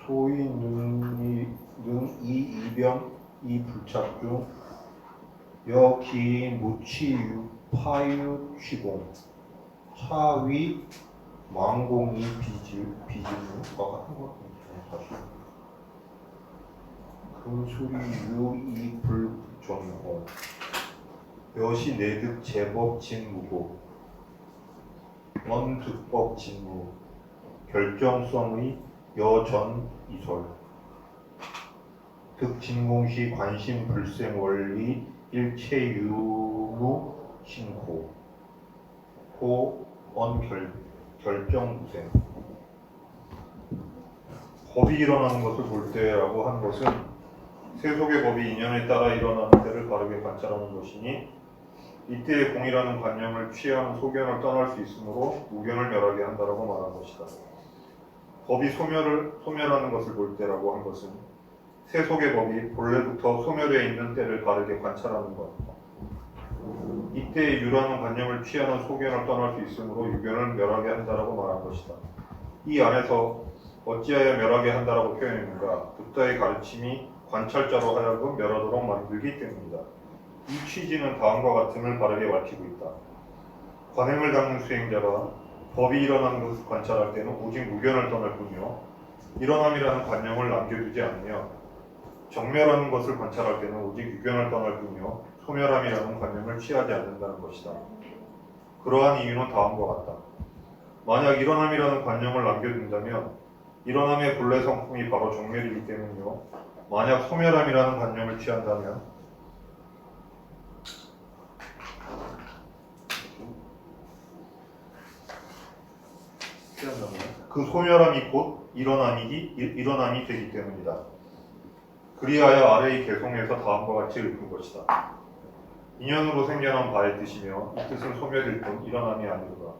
소위 능이 이변 이불착중 여기 무치유 파유 취공 차위 망공이 비질과 같은 것 같아요. 금수리 유이 불전공 여시 내득 제법 진무고 원득법 진무 결정성의 여전 이설 득진공시 관심 불생 원리 일체 유무 신고 고언 결정 무생 법이 일어나는 것을 볼 때라고 한 것은 세속의 법이 인연에 따라 일어나는 때를 바르게 관찰하는 것이니 이때의 공이라는 관념을 취하는 소견을 떠날 수 있으므로 무견을 멸하게 한다라고 말한 것이다. 법이 소멸하는 것을 볼 때라고 한 것은 세속의 법이 본래부터 소멸해 있는 때를 바르게 관찰하는 것. 이때의 유라는 관념을 취하는 소견을 떠날 수 있으므로 유견을 멸하게 한다라고 말한 것이다. 이 안에서 어찌하여 멸하게 한다라고 표현했는가? 붓다의 가르침이 관찰자로 하여금 멸하도록 만들기 때문이다. 이 취지는 다음과 같음을 바르게 밝히고 있다. 관행을 닦는 수행자가 법이 일어나는 것을 관찰할 때는 오직 무견을 떠날 뿐이요 일어남이라는 관념을 남겨두지 않으며 정멸하는 것을 관찰할 때는 오직 유견을 떠날 뿐이요 소멸함이라는 관념을 취하지 않는다는 것이다. 그러한 이유는 다음과 같다. 만약 일어남이라는 관념을 남겨둔다면 일어남의 본래 성품이 바로 정멸이기 때문이요 만약 소멸함이라는 관념을 취한다면 그 소멸함이 곧 일어남이 되기 때문이다. 그리하여 아래의 개송에서 다음과 같이 읊은 것이다. 인연으로 생겨난 바의 뜻이며 이 뜻은 소멸일 뿐 일어남이 아니로다.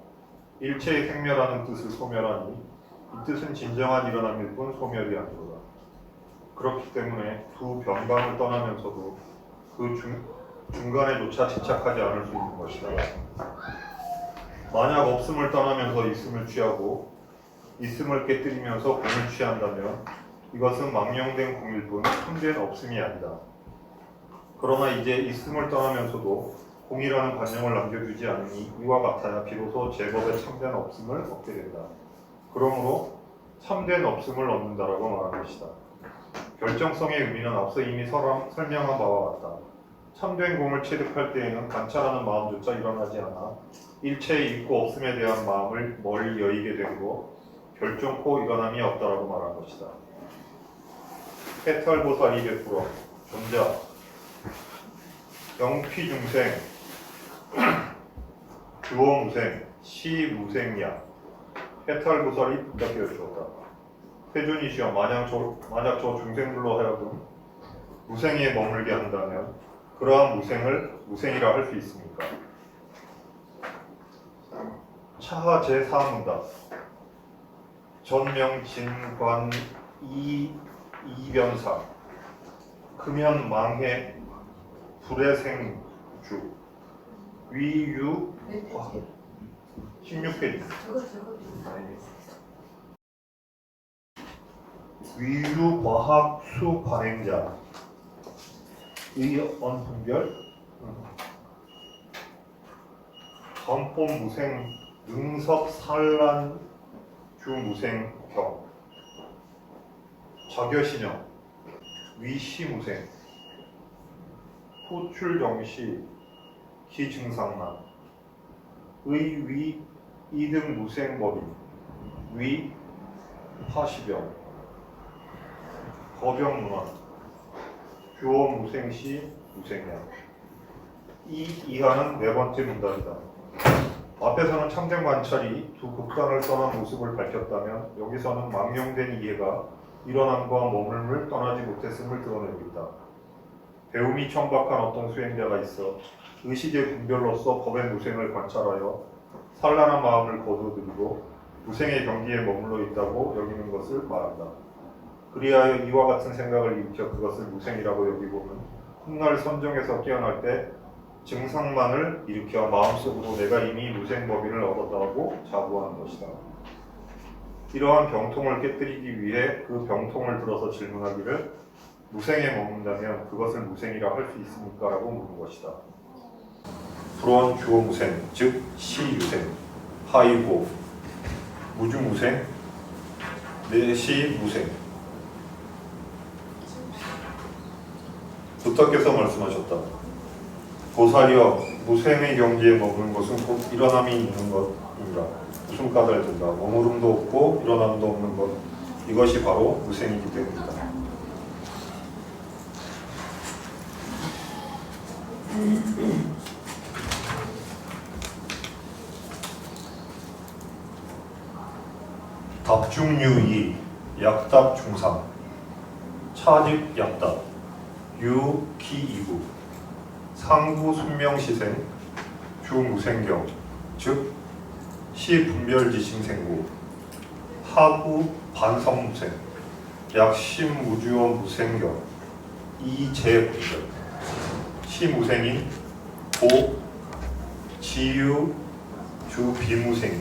일체의 생멸하는 뜻을 소멸하니 이 뜻은 진정한 일어남일 뿐 소멸이 아니로다. 그렇기 때문에 두 변방을 떠나면서도 그 중간에조차 집착하지 않을 수 있는 것이다. 만약 없음을 떠나면서 있음을 취하고 있음을 깨뜨리면서 공을 취한다면 이것은 망령된 공일 뿐 참된 없음이 아니다. 그러나 이제 있음을 떠나면서도 공이라는 관념을 남겨두지 않으니 이와 같아야 비로소 제법의 참된 없음을 얻게 된다. 그러므로 참된 없음을 얻는다라고 말한 것이다. 결정성의 의미는 앞서 이미 설명한 바와 같다. 참된 공을 체득할 때에는 관찰하는 마음조차 일어나지 않아 일체의 있고 없음에 대한 마음을 멀리 여의게 되고 결정코 일어남이 없다라고 말한 것이다. 해탈보살 200% 존자 영피중생 주어무생 시무생야 해탈보살이 붙잡게 여쭈었다. 세존이시여 만약 저 중생들로 하여금 무생에 머물게 한다면 그러한 무생을 무생이라 할 수 있습니까? 차하 제4문답 전명진관 이변사 금연 망해 불의 생주 위유 16페이지 위유 과학수 관행자 의언 분별 전법 무생 능섭 산란 주무생경 자교신영 위시무생 후출정시 기증상란 의위 이등 무생법인 위 파시병 거병문안 교무생시 무생양 이 이하는 네 번째 문답이다. 앞에서는 참된 관찰이 두 극단을 떠난 모습을 밝혔다면 여기서는 망령된 이해가 일어남과 머물을 떠나지 못했음을 드러내고 있다. 배움이 천박한 어떤 수행자가 있어 의식의 분별로서 법의 무생을 관찰하여 산란한 마음을 거두어들이고 무생의 경지에 머물러 있다고 여기는 것을 말한다. 그리하여 이와 같은 생각을 일으켜 그것을 무생이라고 여기고는 훗날 선정에서 깨어날 때 증상만을 일으켜 마음속으로 내가 이미 무생법인을 얻었다고 자부하는 것이다. 이러한 병통을 깨뜨리기 위해 그 병통을 들어서 질문하기를 무생에 머문다면 그것을 무생이라 할 수 있습니까? 라고 묻는 것이다. 불원 주어 무생, 즉 시유생, 하이고 무주무생, 내시무생. 부처께서 말씀하셨다. 보살이여, 무생의 경지에 머무는 것은 곧 일어남이 있는 것이니라. 무슨 까닭든가 머무름도 없고 일어남도 없는 것, 이것이 바로 무생이기 때문이다. 답중유이 약답 중상 차직 약답 유기이구 상부 순명시생 주무생경 즉 시분별지심생구 하부 반성무생 약심무주원 무생경 이재분별 시무생인 고 지유 주비무생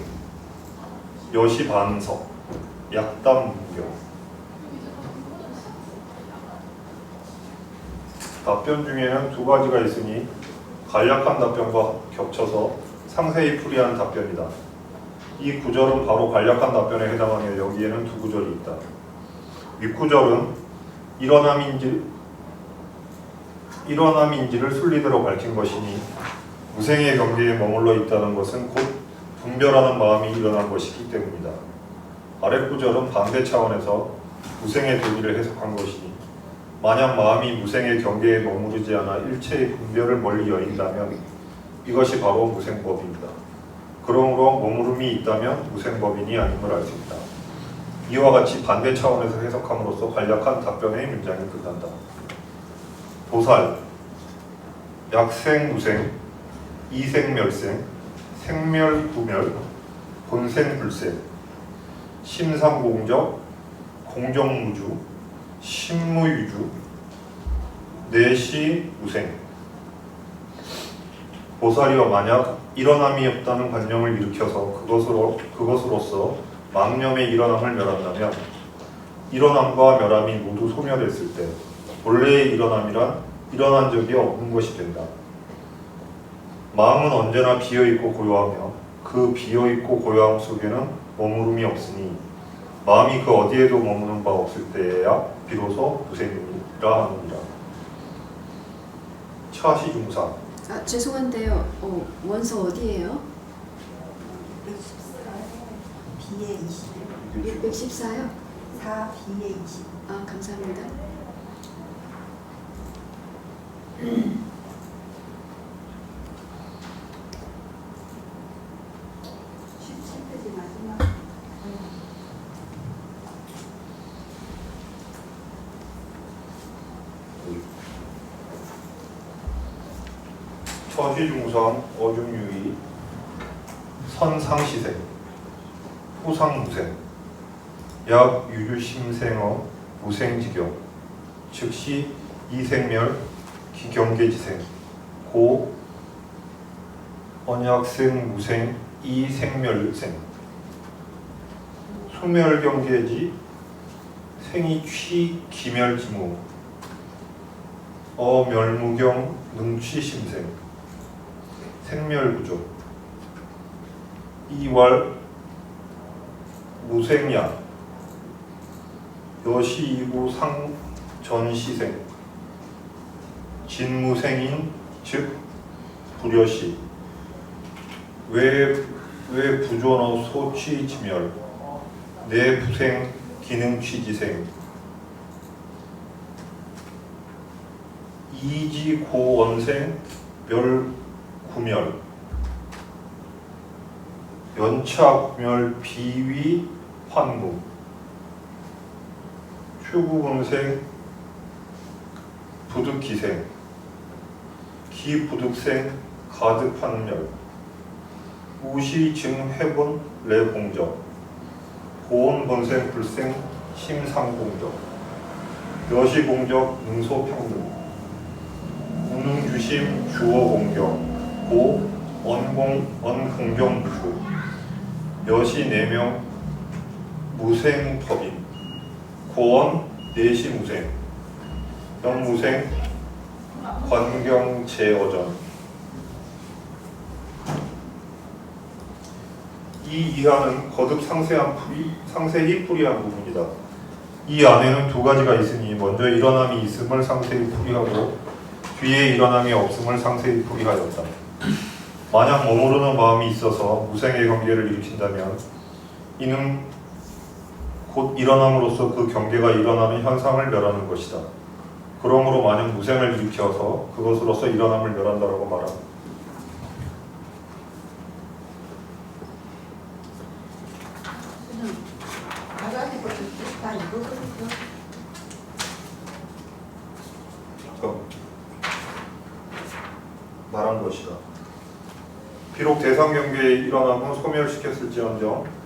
여시반석 약담문경. 답변 중에는 두 가지가 있으니 간략한 답변과 겹쳐서 상세히 풀이하는 답변이다. 이 구절은 바로 간략한 답변에 해당하며 여기에는 두 구절이 있다. 윗구절은 일어남인지를 순리대로 밝힌 것이니 무생의 경계에 머물러 있다는 것은 곧 분별하는 마음이 일어난 것이기 때문이다. 아랫구절은 반대 차원에서 무생의 도리를 해석한 것이니 만약 마음이 무생의 경계에 머무르지 않아 일체의 분별을 멀리 여인다면 이것이 바로 무생법입니다. 그러므로 머무름이 있다면 무생법인이 아님을 알 수 있다. 이와 같이 반대 차원에서 해석함으로써 간략한 답변의 문장이 끝난다. 도살, 약생무생, 이생멸생, 생멸부멸, 본생불생, 심상공적, 공정무주, 신무유주, 내시무생. 보살이여, 만약 일어남이 없다는 관념을 일으켜서 그것으로서 망념의 일어남을 멸한다면 일어남과 멸함이 모두 소멸했을 때 본래의 일어남이란 일어난 적이 없는 것이 된다. 마음은 언제나 비어있고 고요하며 그 비어있고 고요함 속에는 머무름이 없으니 마음이 그 어디에도 머무는 바 없을 때에야 비로소 무생이라 하느니라. 차시중사. 아, 죄송한데요. 원서 어디예요? 114에 20. 614요? 4B에 20. 아, 감사합니다. 처시중상 어중유의 선상시생 후상무생 약유주심생어 무생지경 즉시 이생멸 기경계지생 고 언약생 무생 이생멸생 수멸경계지 생이취 기멸지무 어멸무경 능취심생 생멸구조 이왈 무생야 여시이구 상전시생 진무생인 즉 불여시 외부존어 소취지멸 내부생 기능취지생 이지고원생 멸구멸 연차구멸 비위 환무 추구금생 부득기생 기부득생 가득환멸 우시증해본 레공적 고온본생 불생 심상공적 여시공적 능소평등 운응주심 주어공경 고 언공경무주 여시 4명 무생법인, 고원 내시무생, 영무생, 관경제어전. 이 이하는 거듭 상세히 풀이한 부분이다. 이 안에는 두 가지가 있으니 먼저 일어남이 있음을 상세히 풀이하고 뒤에 일어남이 없음을 상세히 풀이하였다. 만약 머무르는 마음이 있어서 무생의 경계를 일으킨다면 이는 곧 일어남으로써 그 경계가 일어나는 현상을 멸하는 것이다. 그러므로 만약 무생을 일으켜서 그것으로서 일어남을 멸한다라고 말한다. 아가씨 것도 비슷한 이거거든요. 말한 것이다. 비록 대상 경계에 일어남은 소멸시켰을지언정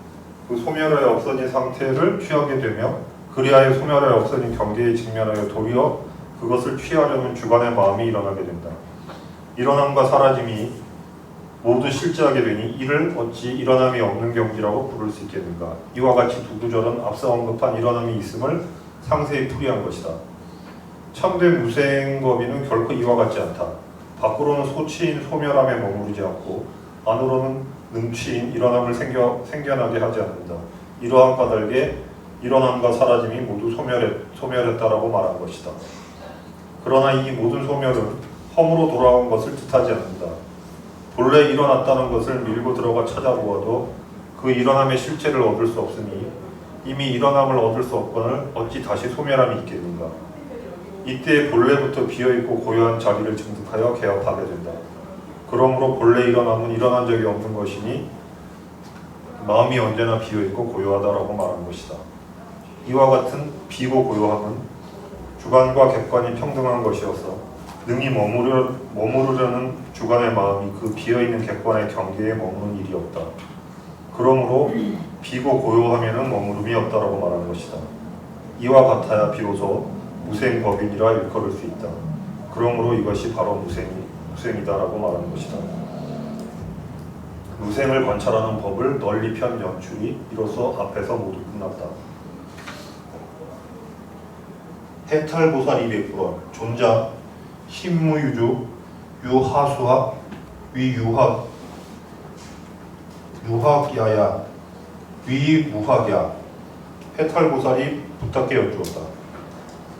그 소멸하여 없어진 상태를 취하게 되며 그리하여 소멸하여 없어진 경계에 직면하여 도리어 그것을 취하려는 주관의 마음이 일어나게 된다. 일어남과 사라짐이 모두 실제하게 되니 이를 어찌 일어남이 없는 경지라고 부를 수 있겠는가. 이와 같이 두 구절은 앞서 언급한 일어남이 있음을 상세히 풀이한 것이다. 참된 무생법인은 결코 이와 같지 않다. 밖으로는 소치인 소멸함에 머무르지 않고 안으로는 능치인 일어남을 생겨나게 하지 않는다. 이러한 까닭에 일어남과 사라짐이 모두 소멸했다라고 말한 것이다. 그러나 이 모든 소멸은 험으로 돌아온 것을 뜻하지 않는다. 본래 일어났다는 것을 밀고 들어가 찾아보아도 그 일어남의 실체를 얻을 수 없으니 이미 일어남을 얻을 수 없거늘 어찌 다시 소멸함이 있겠는가. 이때 본래부터 비어있고 고요한 자리를 증득하여 개업하게 된다. 그러므로 본래 일어남은 일어난 적이 없는 것이니 마음이 언제나 비어있고 고요하다라고 말한 것이다. 이와 같은 비고 고요함은 주관과 객관이 평등한 것이어서 능히 머무르려는 주관의 마음이 그 비어있는 객관의 경계에 머무는 일이 없다. 그러므로 비고 고요함에는 머무름이 없다라고 말한 것이다. 이와 같아야 비로소 무생법인이라 일컬을 수 있다. 그러므로 이것이 바로 무생이다라고 말하는 것이다. 무생을 관찰하는 법을 널리 편 연출이 이로써 앞에서 모두 끝났다. 해탈보살 200불원 존자 힘무유주 유하수학 위유학 유학야야 위무학야. 해탈보살이 부탁해 여쭈었다.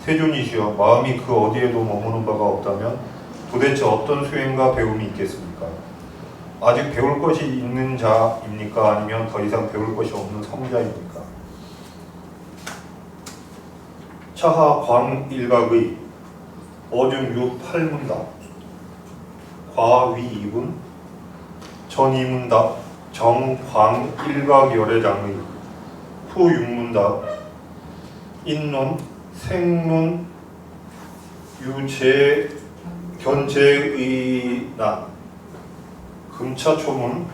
세존이시여, 마음이 그 어디에도 머무는 바가 없다면 도대체 어떤 수행과 배움이 있겠습니까? 아직 배울 것이 있는 자입니까? 아니면 더 이상 배울 것이 없는 성자입니까? 차하 광일각의 어중유 8문답 과위 2분 전 2문답 정광일각열애장의 후 6문답 인론 생론 유제 견제의난 금차초문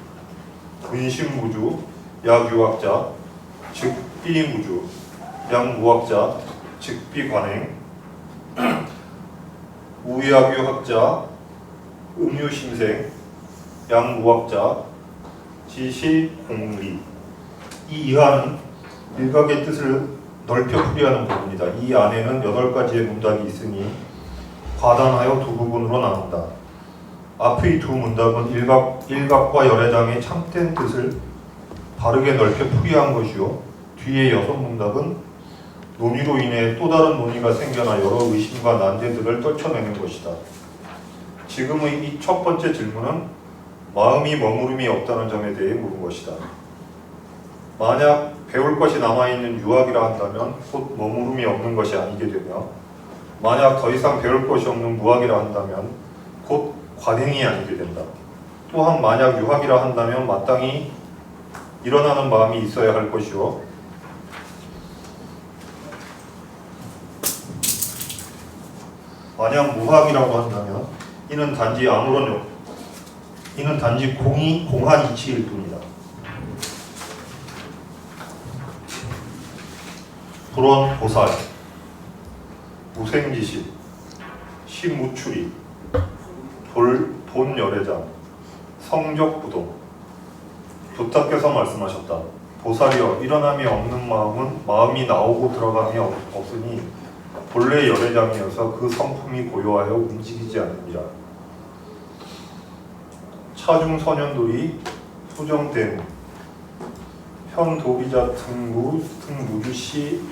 근심무주 약유학자 즉비무주 약무학자 즉비관행 우약유학자 음유심생 약무학자 지시공리. 이 이하는 일각의 뜻을 넓혀 풀이하는 부분이다. 이 안에는 8가지의 문답이 있으니 과단하여 두 부분으로 나눈다. 앞의 두 문답은 일각과 열애장의 참된 뜻을 바르게 넓혀 풀이한 것이요, 뒤의 6문답은 논의로 인해 또 다른 논의가 생겨나 여러 의심과 난제들을 떨쳐내는 것이다. 지금의 이 첫 번째 질문은 마음이 머무름이 없다는 점에 대해 물은 것이다. 만약 배울 것이 남아있는 유학이라 한다면 곧 머무름이 없는 것이 아니게 되며, 만약 더 이상 배울 것이 없는 무학이라 한다면 곧 관행이 아니게 된다. 또한 만약 유학이라 한다면 마땅히 일어나는 마음이 있어야 할 것이요, 만약 무학이라고 한다면 이는 단지 공한 이치일 뿐이다. 불원 보살, 무생지식, 시무추리, 본열애장, 성적부동. 부탁께서 말씀하셨다. 도사리여 일어남이 없는 마음은 마음이 나오고 들어감이 없으니 본래 열애장이어서 그 성품이 고요하여 움직이지 않느니라. 차중 선현돌이 소정된 현도비자 등무주시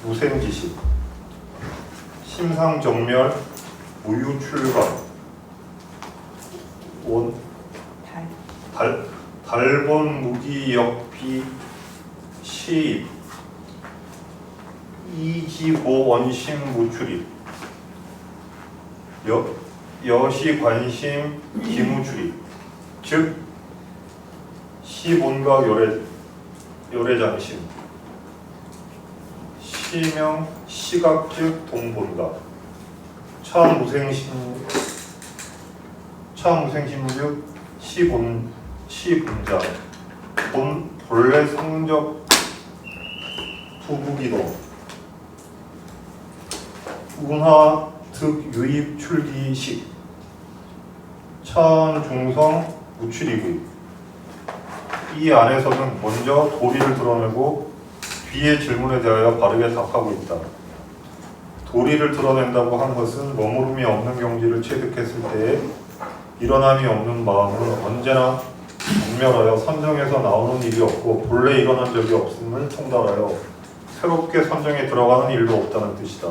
무생지식 심상정멸 무유출감 원 달본 무기역비 시입 이지고 원심 무출입 여시 관심 기무출입 즉 시본각 열애장심 시명 시각 즉 동본각 차무생심 즉 시본자 본래 성적 부부기동 운하 득 유입 출기식 차중성 무출입의 이 안에서는 먼저 도리를 드러내고 뒤의 질문에 대하여 바르게 답하고 있다. 도리를 드러낸다고 한 것은 머무름이 없는 경지를 체득했을 때에 일어남이 없는 마음은 언제나 분멸하여 선정에서 나오는 일이 없고 본래 일어난 적이 없음을 통달하여 새롭게 선정에 들어가는 일도 없다는 뜻이다.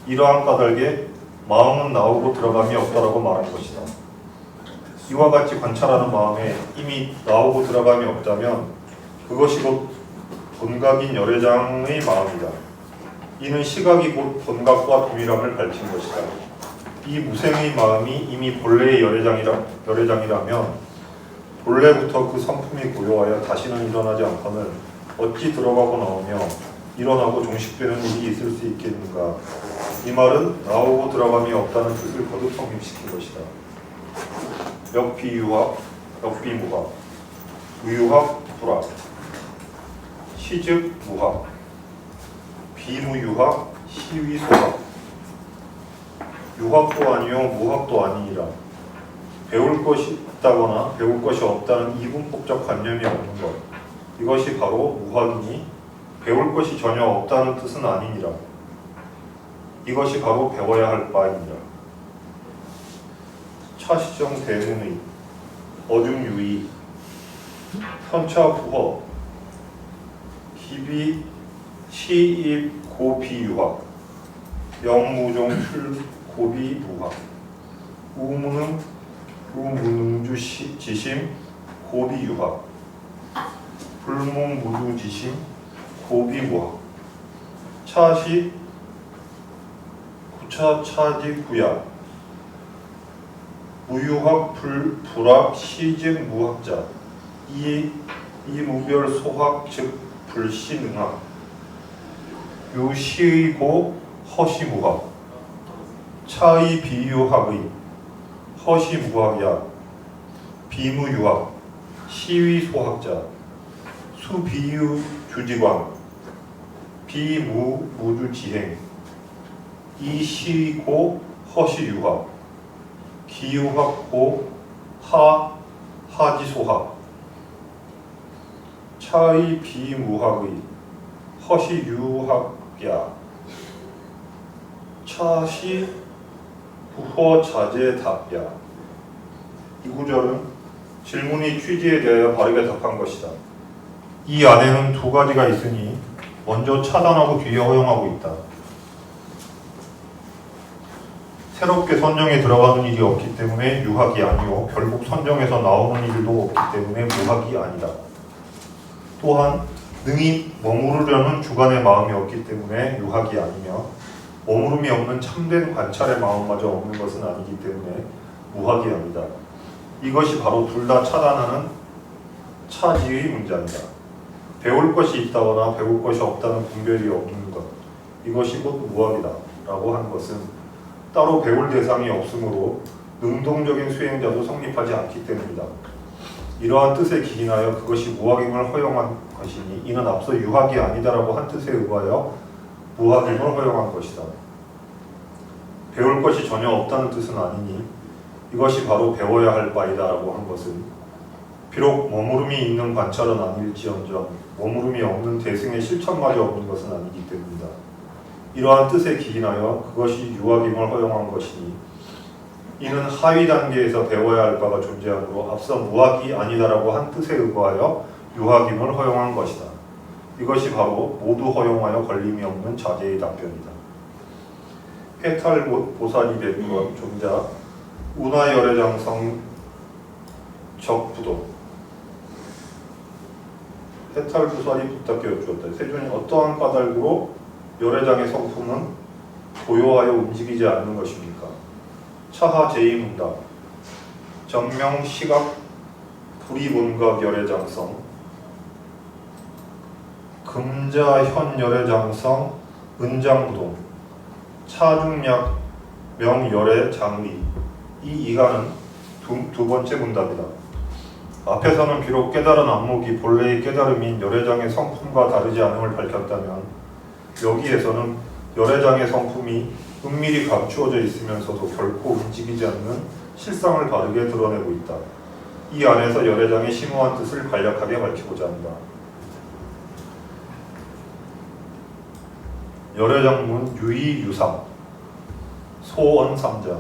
이러한 까닭에 마음은 나오고 들어감이 없다라고 말한 것이다. 이와 같이 관찰하는 마음에 이미 나오고 들어감이 없다면 그것이 곧 본각인 열애장의 마음이다. 이는 시각이 곧 본각과 동일함을 밝힌 것이다. 이 무생의 마음이 이미 본래의 열애장이라면 본래부터 그 성품이 고요하여 다시는 일어나지 않거늘 어찌 들어가고 나오며 일어나고 종식되는 일이 있을 수 있겠는가. 이 말은 나오고 들어감이 없다는 뜻을 거듭 성립시킨 것이다. 역비유학, 역비무학, 무유학, 불학, 시즉 무학, 비무유학, 시위소학, 유학도 아니요 무학도 아니니라. 배울 것이 있다거나 배울 것이 없다는 이분법적 관념이 없는 것, 이것이 바로 무학이니 배울 것이 전혀 없다는 뜻은 아니니라. 이것이 바로 배워야 할 바이니라. 차시정 대문의, 어중유의, 선차부허, 기비 시입 고비유학, 영무종 출고비 무학, 우무능 우무능주지심 고비유학, 불몽무주지심 고비무학, 차시 구차차지구약, 무유학 불학 시즉 무학자, 이무별 소학 즉 불시능학, 유시의고 허시무학, 차의 비유학의 허시무학야, 비무유학 시위소학자, 수비유주지관 비무무주지행, 이시고 허시유학, 기유학고 하지소학, 차의 비무학의 허시유학야, 차시 부허자재답야. 이 구절은 질문의 취지에 대하여 바르게 답한 것이다. 이 안에는 두 가지가 있으니 먼저 차단하고 뒤에 허용하고 있다. 새롭게 선정에 들어가는 일이 없기 때문에 유학이 아니요 결국 선정에서 나오는 일도 없기 때문에 무학이 아니다. 또한 능히 머무르려는 주관의 마음이 없기 때문에 유학이 아니며 머무름이 없는 참된 관찰의 마음마저 없는 것은 아니기 때문에 무학이 아니다. 이것이 바로 둘 다 차단하는 차지의 문제이다. 배울 것이 있다거나 배울 것이 없다는 분별이 없는 것, 이것이 곧 무학이다 라고 한 것은 따로 배울 대상이 없으므로 능동적인 수행자도 성립하지 않기 때문이다. 이러한 뜻에 기인하여 그것이 무학임을 허용한 것이니 이는 앞서 유학이 아니다라고 한 뜻에 의하여 무학임을 허용한 것이다. 배울 것이 전혀 없다는 뜻은 아니니 이것이 바로 배워야 할 바이다라고 한 것은 비록 머무름이 있는 관찰은 아닐지언정 머무름이 없는 대승의 실천마저 없는 것은 아니기 때문이다. 이러한 뜻에 기인하여 그것이 유학임을 허용한 것이니 이는 하위 단계에서 배워야 할 바가 존재하므로 앞서 무학이 아니다라고 한 뜻에 의거하여 유학임을 허용한 것이다. 이것이 바로 모두 허용하여 걸림이 없는 자제의 답변이다. 해탈보살이 베푸어 종자 운하열애장성 적부도 해탈보살이 부탁해 여쭈었다. 세존이 어떠한 까닭으로 열애장의 성품은 고요하여 움직이지 않는 것입니까? 차하 제2문답 전명 시각 불이본각 열애장성 금자현 열애장성 은장부동 차중약 명열애 장리 이 이하는 두 번째 문답이다. 앞에서는 비록 깨달은 안목이 본래의 깨달음인 열애장의 성품과 다르지 않음을 밝혔다면 여기에서는 열애장의 성품이 은밀히 감추어져 있으면서도 결코 움직이지 않는 실상을 바르게 드러내고 있다. 이 안에서 열애장의 심오한 뜻을 간략하게 밝히고자 한다. 열애장문 유의유상 소원삼자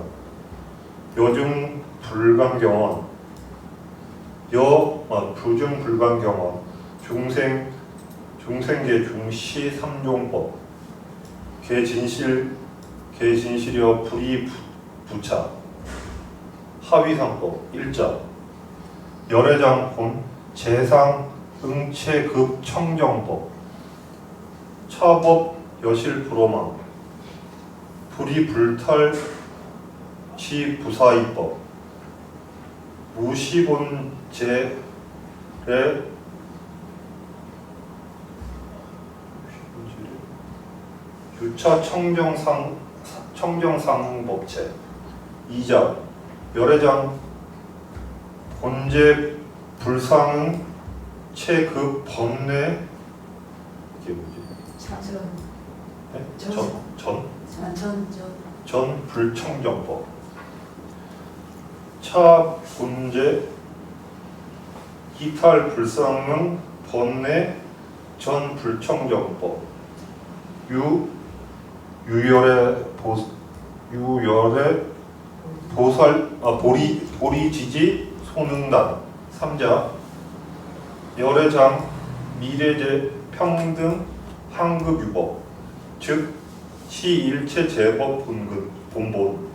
여중 불감경원 부중 불감경원 중생계 중시 삼종법 개진실여 불이부차 하위상법 일자 열애장본 재상 응체급 청정법 차법 여실불호망 불이불탈 지부사이법 무시본제의 유차 청정상법체 이자 열애장 본제 불상응 체급 법내 이게 뭐지? 네? 전 불청정법 차 본제 이탈 불상응 번내 전 불청정법 유열의 보리지지 소능단 3자 열애장 미래제 평등 한급유법 즉 시일체 제법 본본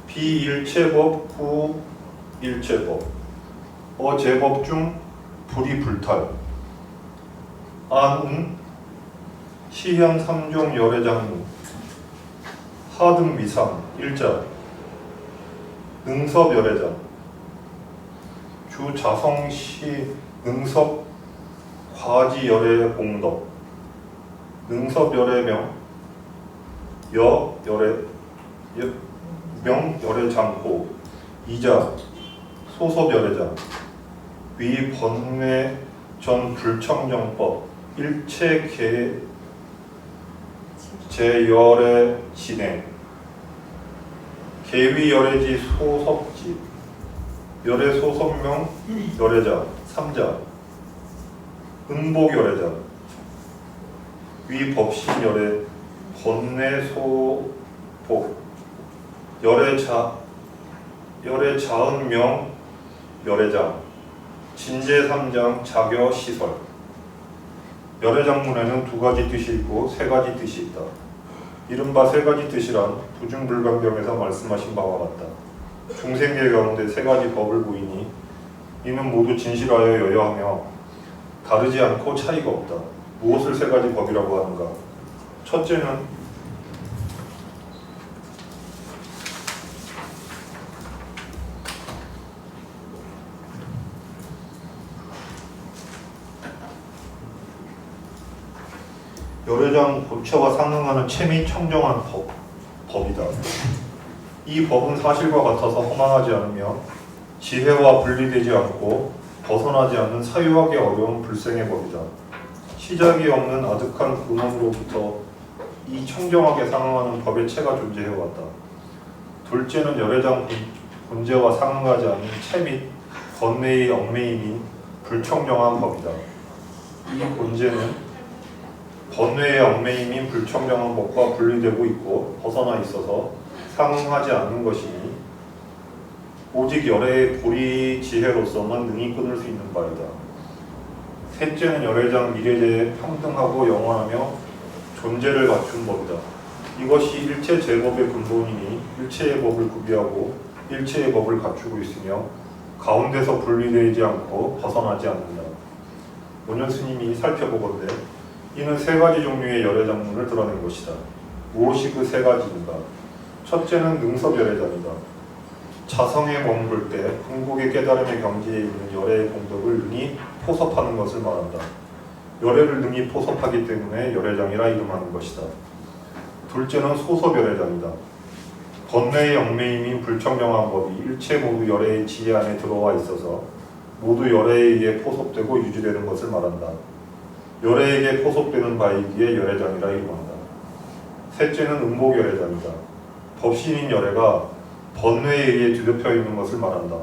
비일체법 후일체법 어제법 중 불이불탈 안응 시현 3종 열애장무 하등미상 일자 능섭 열애장 주자성시 능섭 과지 열애 공덕 능섭 열애명 명 열애장고 이자 소섭 열애장 위 번뇌 전 불청정법 일체 제열애 진행 계위 열애지 소섭지 열애 소섭명 열애자 3자 은복 열애자 위 법신 열애 번뇌 소복 열애 자은명 열애장 진제 3장 자교 시설 열애장문에는 두 가지 뜻이 있고 세 가지 뜻이 있다. 이른바 세 가지 뜻이란 부중불감경에서 말씀하신 바와 같다. 중생계 가운데 세 가지 법을 보이니 이는 모두 진실하여 여여하며 다르지 않고 차이가 없다. 무엇을 세 가지 법이라고 하는가? 첫째는 열애장 본체와 상응하는 체미 청정한 법이다. 이 법은 사실과 같아서 허망하지 않으며 지혜와 분리되지 않고 벗어나지 않는 사유하기 어려운 불생의 법이다. 시작이 없는 아득한 근원으로부터 이 청정하게 상응하는 법의 체가 존재해왔다. 둘째는 열애장 본제와 상응하지 않는 체 및 번뇌의 얽매임인 불청정한 법이다. 이 문제는 번뇌의 얽매임인 불청정한 법과 분리되고 있고 벗어나 있어서 상응하지 않는 것이니 오직 열애의 보리 지혜로서만 능히 끊을 수 있는 바이다. 셋째는 열애장 미래제에 평등하고 영원하며 존재를 갖춘 법이다. 이것이 일체 제법의 근본이니 일체의 법을 구비하고 일체의 법을 갖추고 있으며 가운데서 분리되지 않고 벗어나지 않는다. 원현 스님이 살펴보건대 이는 세 가지 종류의 열애장문을 드러낸 것이다. 무엇이 그 세 가지인가? 첫째는 능섭열애장이다. 자성에 머무를 때 궁극의 깨달음의 경지에 있는 열애의 공덕을 능히 포섭하는 것을 말한다. 열애를 능히 포섭하기 때문에 열애장이라 이름하는 것이다. 둘째는 소섭열애장이다. 번뇌의 얽매임인 불청정한 법이 일체 모두 열애의 지혜 안에 들어와 있어서 모두 열애에 의해 포섭되고 유지되는 것을 말한다. 열애에게 포섭되는 바이기에 열애장이라 이름한다. 셋째는 음복열애장이다. 법신인 열애가 번뇌에 의해 뒤덮여 있는 것을 말한다.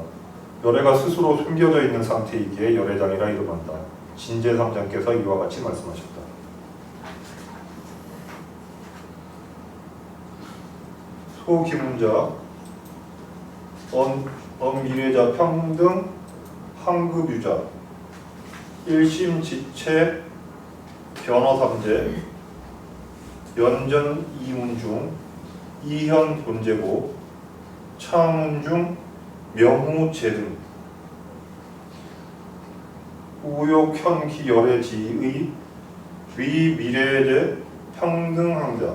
열애가 스스로 숨겨져 있는 상태이기에 열애장이라 이름한다. 진제3장께서 이와 같이 말씀하셨다. 소기문자 언미래자 평등 황급유자 일심지체 변허삼재 연전 이문중 이현 본제고 창운중 명후제 등 우욕현기 열애지의 위미래제 평등항자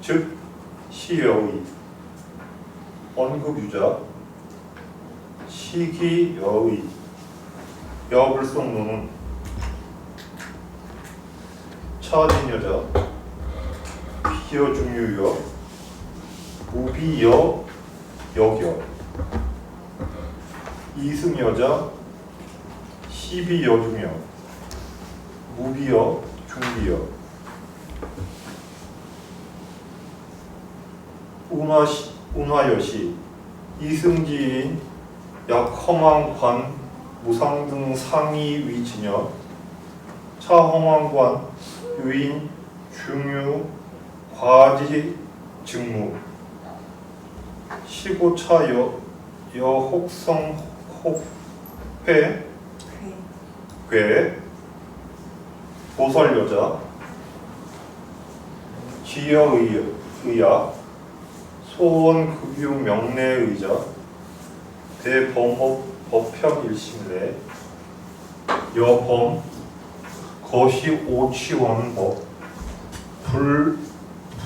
즉 시여의 언급유자 시기여의 여불성노는 차진여자 비여중유여 무비여 여겨 이승여자 시비여중여 무비여 중비여 운화여시 이승지인 약허망관 무상등 상위 위지녀 차허망관 유인 중유 과지 직무 시고차 여혹성 혹회 괴 보설여자 지여의야 소원급유 명례의자 대범법 법평 일심내 여범 거시 오치원법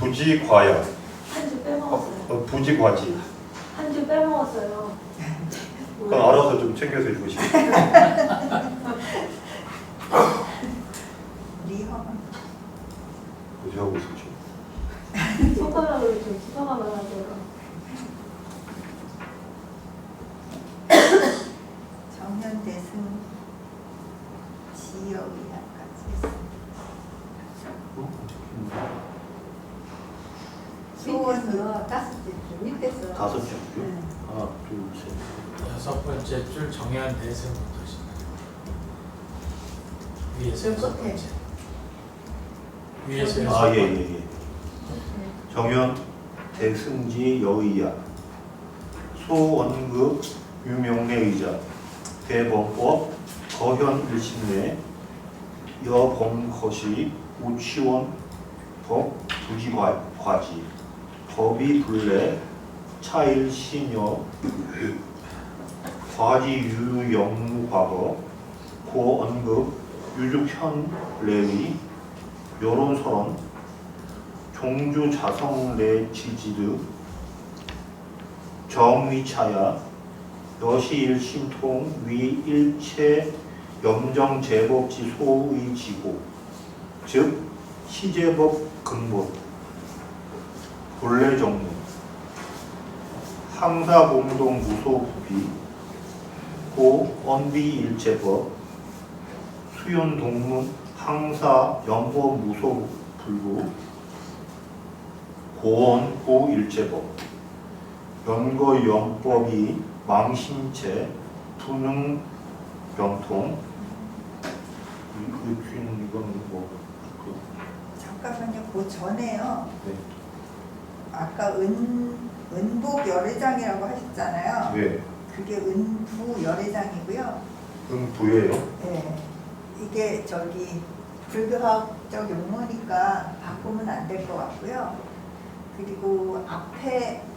부지과야 한 줄 빼먹었어요. 부지과지 한 줄 빼먹었어요. 그건 알아서 좀 챙겨서 읽으시고 리허만 어디 하고 있었지? 손가락으로 좀 찝어가면 하고요. 정현대승 지여의학까지 했습니다. 소원은 다섯 줄 밑에 써. 다섯 줄요? 네. 하나 둘셋 여섯 번째 줄 정해한 대승부터 시작. 위에서 여섯 끝에. 번째. 위에서 여섯 번째. 예. 정현 대승지 여의야 소원급 유명례의자 대범법 거현 일심내 여범거시 우치원 법 부지과지 법이 불례 차일신여 과지유영무과거 고언급 유죽현례의 여론설원 종주자성례지지드 정위차야 여시일심통 위일체 염정제법지 소의지고 즉 시제법 근본 본래정무 항사공동 무소부비 고언비일체법 수연동문 항사 연법 무소불구 고언고일체법 연거연법이 망신체 두능 병통. 이건 뭐 잠깐만요. 그 전에요. 네. 아까 은복 열애장이라고 하셨잖아요. 네. 그게 은부 열애장이고요. 부예요. 네. 이게 저기 불교학적 용어니까 바꾸면 안 될 것 같고요. 그리고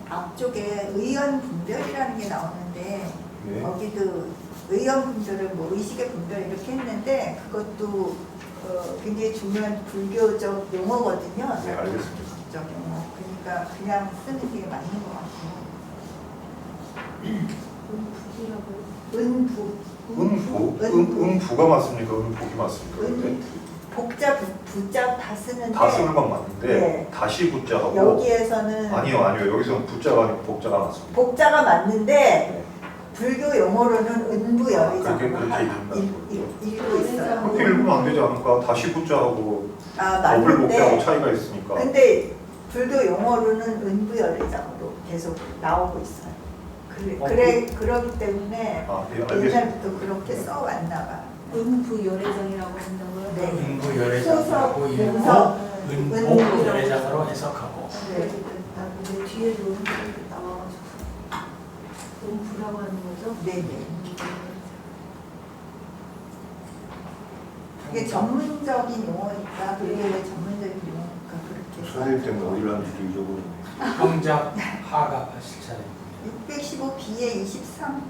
앞쪽에 의연분별이라는 게 나오는데 네. 거기도 의연분별을 뭐 의식의 분별 이렇게 했는데 그것도 굉장히 중요한 불교적 용어거든요. 네, 알겠습니다. 적 용어. 그러니까 그냥 쓰는 게 맞는 것 같아요. 은부. 은부가 맞습니까? 은복이 맞습니까? 근데 복자 부자 다 쓰는데 다 쓰는 건 맞는데 네. 다시 부자하고 여기에서는 아니요 여기서 부자가 아니고 복자가 맞습니다. 복자가 맞는데 네. 불교 용어로는 은부 열애장으로 그렇게 읽는다는 읽고 있어요. 그렇게 읽으면 안 되지 않을까? 다시 부자하고 아 더블 복자하고 맞는데 차이가 있으니까. 근데 불교 용어로는 은부 열애장으로 계속 나오고 있어요. 그러기 때문에 아, 예, 알겠습니다. 옛날부터 그렇게 써왔나 봐. 은부 열애장이라고 한다고요? 네. 은부 열애장하고 소서, 은복 은복 열애장으로 해석하고 네. 근데 뒤에도 은부가 나와가지고 은부라고 하는 거죠? 네네. 그게 전문적인 용어니까 불교의 전문적인 용어니까 그렇게 선생님 때문에 어디를 한지도 잊어버렸네. 평작 하가 하실 차례입니다. 615B에 23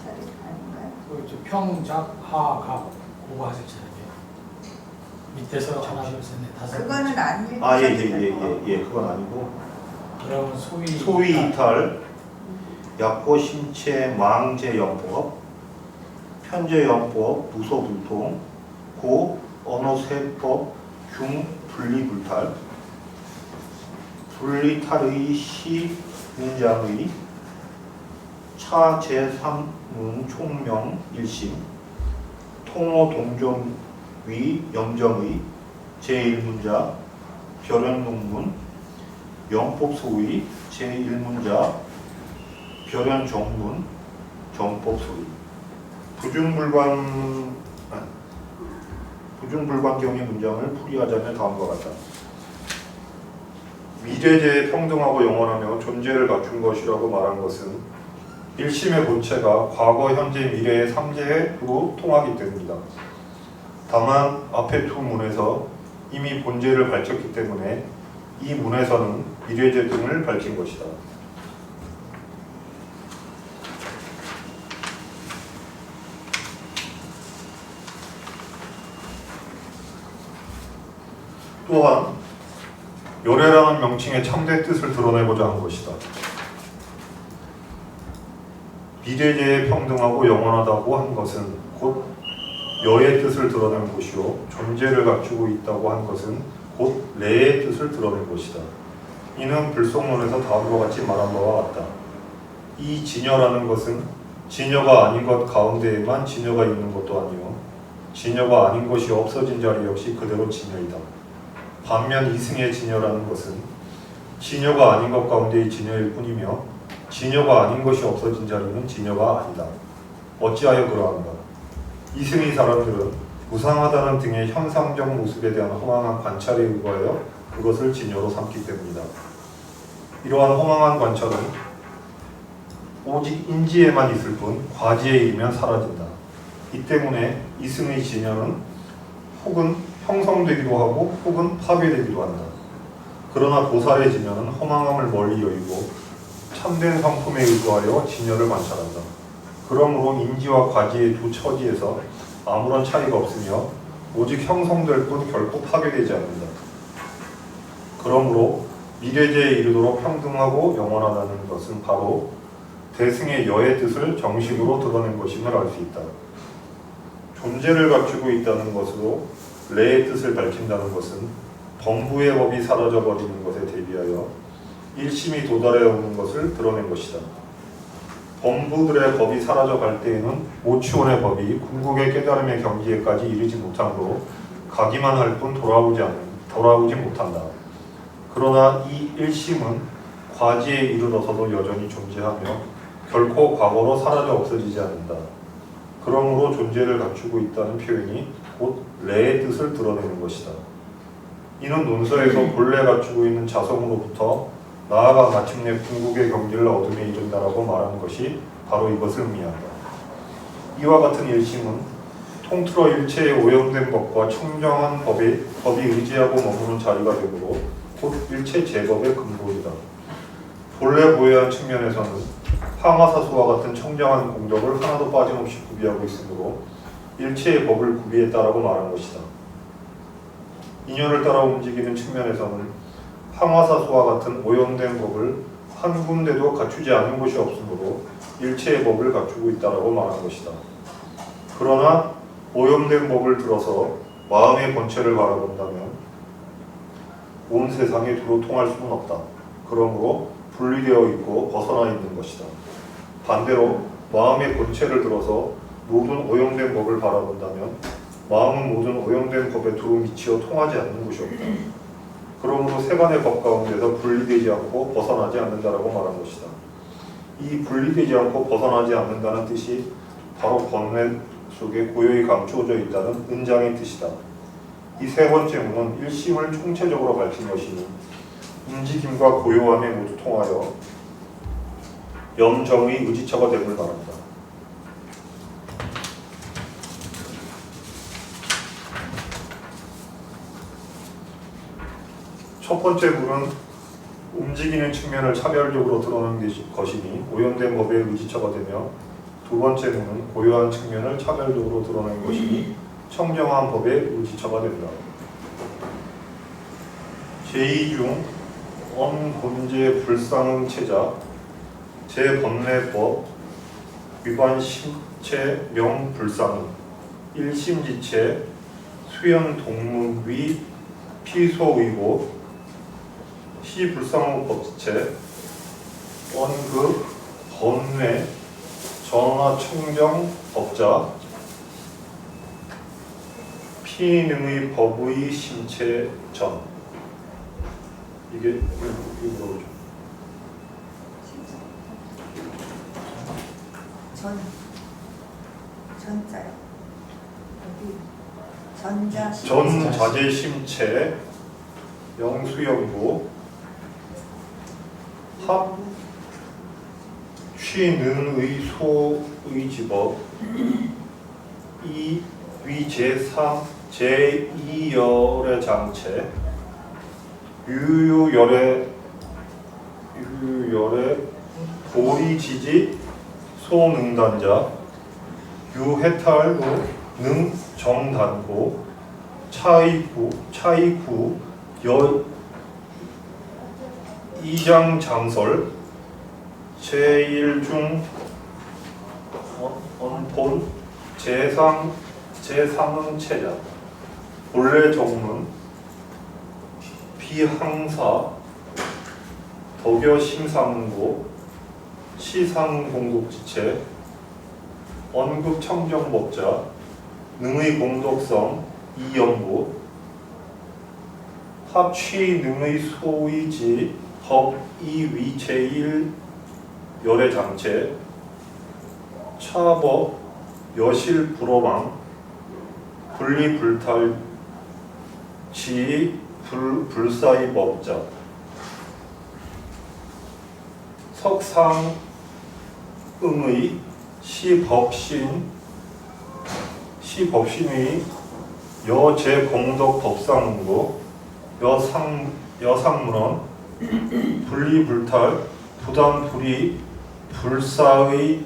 차례 아닌가요? 그 평작 하가 그거 하실 차례예요. 밑에서 하나 둘셋넷 다섯. 그거는 안 읽으셔도 예, 그건 아니고 그러면 소위 이탈, 약호 심체 망제 연법, 편제 연법, 무소불통, 고 언어세법, 균 분리불탈, 분리탈의 시 문장의 차 제3문 총명 1심, 통호 동정위 염정의 제1문자 별연논문 영법소의 제1문자 별연정문 정법소의 부중불관경의 문장을 풀이하자면 다음과 같다. 미래제에 평등하고 영원하며 존재를 갖춘 것이라고 말한 것은 일심의 본체가 과거, 현재, 미래의 3재로 통하기 때문이다. 다만 앞에 두 문에서 이미 본제를 밝혔기 때문에 이 문에서는 미래제 등을 밝힌 것이다. 또한 열애라는 명칭의 참된 뜻을 드러내고자 한 것이다. 미래제에 평등하고 영원하다고 한 것은 곧 여의 뜻을 드러낸 것이요 존재를 갖추고 있다고 한 것은 곧 레의 뜻을 드러낸 것이다. 이는 불속론에서 다음과 같이 말한 바와 같다. 이 진여라는 것은 진여가 아닌 것 가운데에만 진여가 있는 것도 아니요 진여가 아닌 것이 없어진 자리 역시 그대로 진여이다. 반면 이승의 진여라는 것은 진여가 아닌 것 가운데의 진여일 뿐이며 진여가 아닌 것이 없어진 자리는 진여가 아니다. 어찌하여 그러한가? 이승의 사람들은 무상하다는 등의 현상적 모습에 대한 허망한 관찰에 의거하여 그것을 진여로 삼기 때문이다. 이러한 허망한 관찰은 오직 인지에만 있을 뿐 과지에 이르면 사라진다. 이 때문에 이승의 진여는 혹은 형성되기도 하고 혹은 파괴되기도 한다. 그러나 보살의 진여는 허망함을 멀리 여의고 참된 성품에 의거하여 진여를 관찰한다. 그러므로 인지와 과지의 두 처지에서 아무런 차이가 없으며 오직 형성될 뿐 결코 파괴되지 않는다. 그러므로 미래제에 이르도록 평등하고 영원하다는 것은 바로 대승의 여의 뜻을 정식으로 드러낸 것임을 알 수 있다. 존재를 갖추고 있다는 것으로 레의 뜻을 밝힌다는 것은 범부의 법이 사라져버리는 것에 대비하여 일심이 도달해 오는 것을 드러낸 것이다. 범부들의 법이 사라져갈 때에는 모치원의 법이 궁극의 깨달음의 경지에까지 이르지 못함으로 가기만 할 뿐 돌아오지 못한다. 그러나 이 일심은 과지에 이르러서도 여전히 존재하며 결코 과거로 사라져 없어지지 않는다. 그러므로 존재를 갖추고 있다는 표현이 곧 레의 뜻을 드러내는 것이다. 이는 논서에서 본래 갖추고 있는 자성으로부터 나아가 마침내 궁극의 경지를 얻음에 이른다라고 말하는 것이 바로 이것을 의미한다. 이와 같은 일심은 통틀어 일체의 오염된 법과 청정한 법이 의지하고 머무는 자리가 되므로 곧 일체 제법의 근본이다. 본래 보유한 측면에서는 항화사수와 같은 청정한 공덕을 하나도 빠짐없이 구비하고 있으므로 일체의 법을 구비했다라고 말한 것이다. 인연을 따라 움직이는 측면에서는 항화사수와 같은 오염된 법을 한 군데도 갖추지 않은 곳이 없으므로 일체의 법을 갖추고 있다라고 말한 것이다. 그러나 오염된 법을 들어서 마음의 본체를 바라본다면 온 세상에 두루 통할 수는 없다. 그러므로 분리되어 있고 벗어나 있는 것이다. 반대로 마음의 본체를 들어서 모든 오염된 법을 바라본다면 마음은 모든 오염된 법에 두루 미치어 통하지 않는 곳이 없다. 그러므로 세간의 법 가운데서 분리되지 않고 벗어나지 않는다라고 말한 것이다. 이 분리되지 않고 벗어나지 않는다는 뜻이 바로 번뇌 속에 고요히 감추어져 있다는 은장의 뜻이다. 이 세 번째 문은 일심을 총체적으로 밝힌 것이니 움직임과 고요함에 모두 통하여 염정의 의지처가 됨을 말한다. 첫 번째 문은 움직이는 측면을 차별적으로 드러내는 것이니 오염된 법의 의지처가 되며, 두 번째 문은 고요한 측면을 차별적으로 드러내는 것이니 청정한 법의 의지처가 된다. 제2중 언본제 불상응체자 제번뇌법 위반심체 명불상응 일심지체 수연동문위 피소의고 시불상응법지체 언급 번뇌 정화청정법자 피능의 법의 심체 전. 이게 뭐죠? 전자요. 여기 전자 전자재 심체 영수연부 합 취능의 소의지법 이 위제3 제2열의 장체 유열의 보리지지 소능단자 유해탈 능 정단고 차이구 이장장설 제1중 언본 제3응체자 본래 정문 비항사 덕여심상고 시상공국지체 언급청정법자 능의 공덕성 이연부 합취능의 소의지 법 이위 제1 열의 장체 차법 여실 불어방 분리불탈 지 불사의 법자 석상응의 시법신의 여제공덕 법상문고 여상문원 분리불탈 부담불이 불사의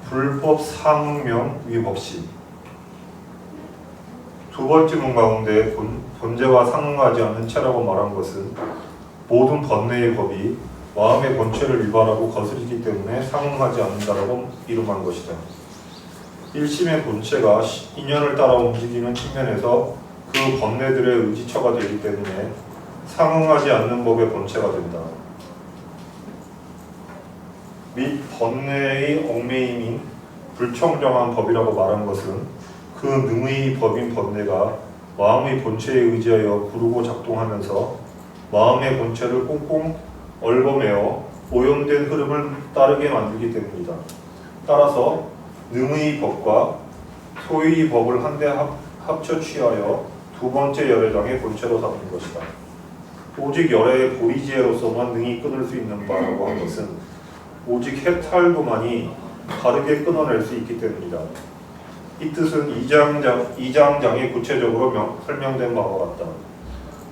불법 상명 위법시. 두 번째 문 가운데 본제와 상응하지 않는 체라고 말한 것은 모든 번뇌의 법이 마음의 본체를 위반하고 거스르기 때문에 상응하지 않는다라고 이름한 것이다. 일심의 본체가 인연을 따라 움직이는 측면에서 그 번뇌들의 의지처가 되기 때문에 상응하지 않는 법의 본체가 된다. 및 번뇌의 얽매임인 불청정한 법이라고 말한 것은 그 능의 법인 번뇌가 마음의 본체에 의지하여 구르고 작동하면서 마음의 본체를 꽁꽁 얽어매어 오염된 흐름을 따르게 만들기 때문이다. 따라서 능의 법과 소의 법을 한데 합쳐 취하여 두 번째 열애장의 본체로 삼는 것이다. 오직 열애의 보리지혜로서만 능히 끊을 수 있는 바라고 한 것은 오직 해탈도만이 다르게 끊어낼 수 있기 때문이다. 이 뜻은 2장장에 구체적으로 설명된 바와 같다.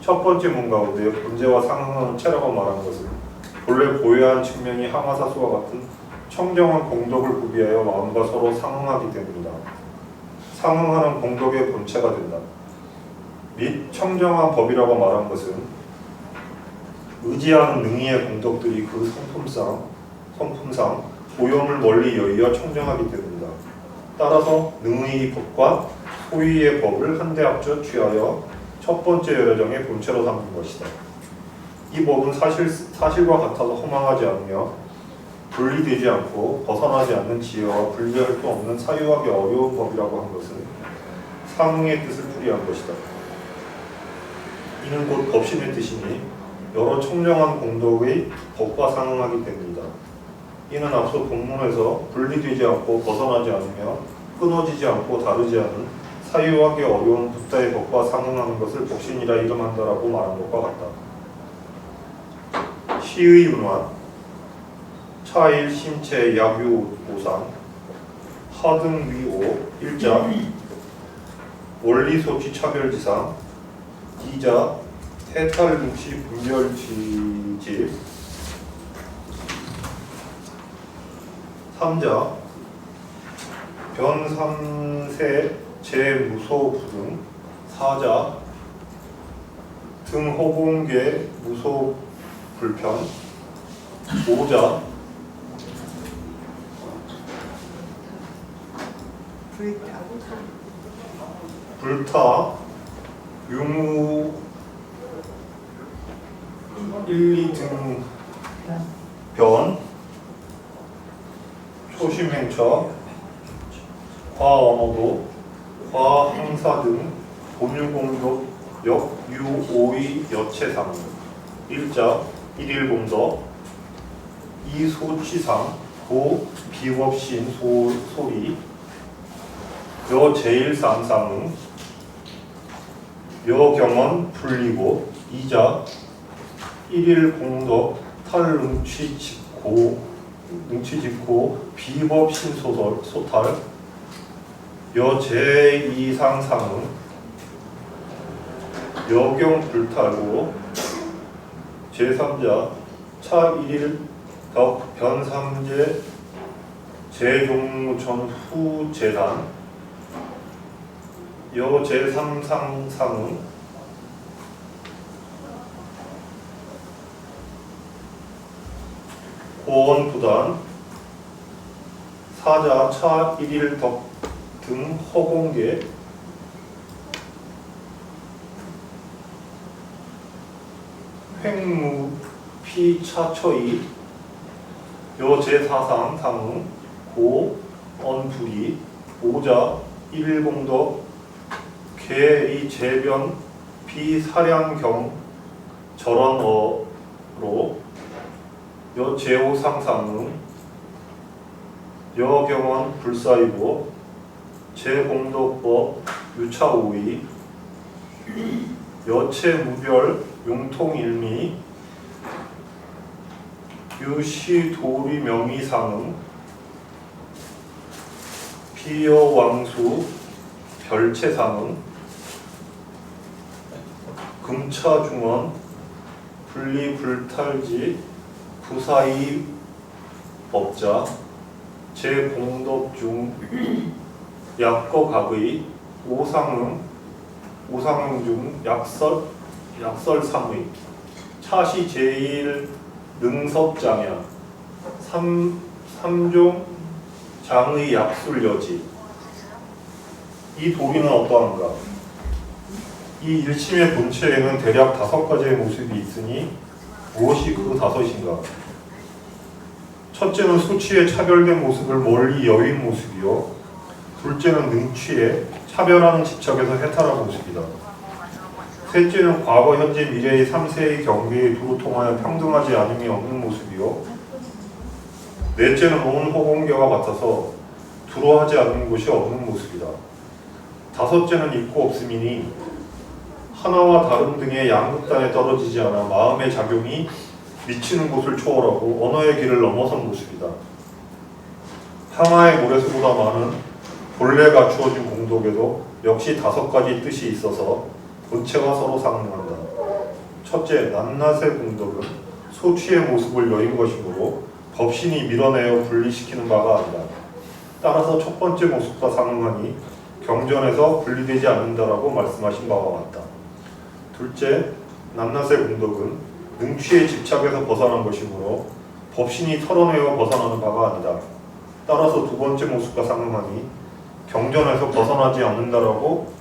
첫 번째 문 가운데 본제와 상응하는 체라고 말하는 것은 본래 고유한 측면이 항화사수와 같은 청정한 공덕을 구비하여 마음과 서로 상응하기 때문이다. 상응하는 공덕의 본체가 된다. 및 청정한 법이라고 말한 것은 의지하는 능의의 공덕들이 그 성품상 오염을 멀리 여의어 청정하기 때문이다. 따라서 능의의 법과 소의의 법을 한데 합쳐 취하여 첫 번째 열애정의 본체로 삼는 것이다. 이 법은 사실과 같아서 허망하지 않으며 분리되지 않고 벗어나지 않는 지혜와 분리할 수 없는 사유하기 어려운 법이라고 한 것은 상응의 뜻을 풀이한 것이다. 이는 곧 법신의 뜻이니 여러 청정한 공덕의 법과 상응하기 때문이다. 이는 앞서 본문에서 분리되지 않고 벗어나지 않으며 끊어지지 않고 다르지 않은 사유하기 어려운 붓다의 법과 상응하는 것을 법신이라 이름한다라고 말한 것과 같다. 시의 문화 차일 심체 약유오상 하등위오 1자 원리소치 차별지상 2자 해탈뭉치 분별지질 3자 변삼세 제무소부등 4자 등호공계 무소불편 5자 불타 유무 1, 2등 변 초심행처 과언어도 과항사 등 본유공덕 역유오의 여체상 1자 1일공덕 2소치상 고 비법신 소리 여제일상상응 여경원 불리고 2자 1일공덕 탈응취직고 비법신소설 소탈 여제이상상응 여경불탈고 제3자 차 1일 덕 변삼제 제종무천 후재단 여제3상상응 고원부단 사자 차 1일 덕 등 허공계 횡무 피차처이 여제4상 상응 고언불이 5자 1일공덕 개의 재변 비사량경 절언어로 여제오상상응 여경원 불사이고 제공덕법 유차오의 여체무별 용통일미 유시도리명의상응 비여왕수 별체상응 금차중원 분리불탈지 부사의 법자 제공덕중 약거각의 오상응 중 약설삼의 차시 제일 능섭장야 3종 장의 약술여지. 이 도리는 어떠한가? 이 일심의 본체에는 대략 5가지의 모습이 있으니 무엇이 그 5인가? 첫째는 수치의 차별된 모습을 멀리 여윈 모습이요, 둘째는 능취에 차별하는 집착에서 해탈한 모습이다. 셋째는 과거, 현재, 미래의 3세의 경계에 두루 통하여 평등하지 않음이 없는 모습이요, 넷째는 온 허공계와 같아서 두루 하지 않는 곳이 없는 모습이다. 다섯째는 있고 없음이니 하나와 다른 등의 양극단에 떨어지지 않아 마음의 작용이 미치는 곳을 초월하고 언어의 길을 넘어선 모습이다. 항아의 모래수보다 많은 본래 갖추어진 공덕에도 역시 5가지 뜻이 있어서 본체가 서로 상응한다. 첫째, 낱낱의 공덕은 소취의 모습을 여인 것이므로 법신이 밀어내어 분리시키는 바가 아니다. 따라서 첫 번째 모습과 상응하니 경전에서 분리되지 않는다라고 말씀하신 바와 같다. 둘째, 낱낱의 공덕은 능취의 집착에서 벗어난 것이므로 법신이 털어내어 벗어나는 바가 아니다. 따라서 두 번째 모습과 상응하니 경전에서 벗어나지 않는다라고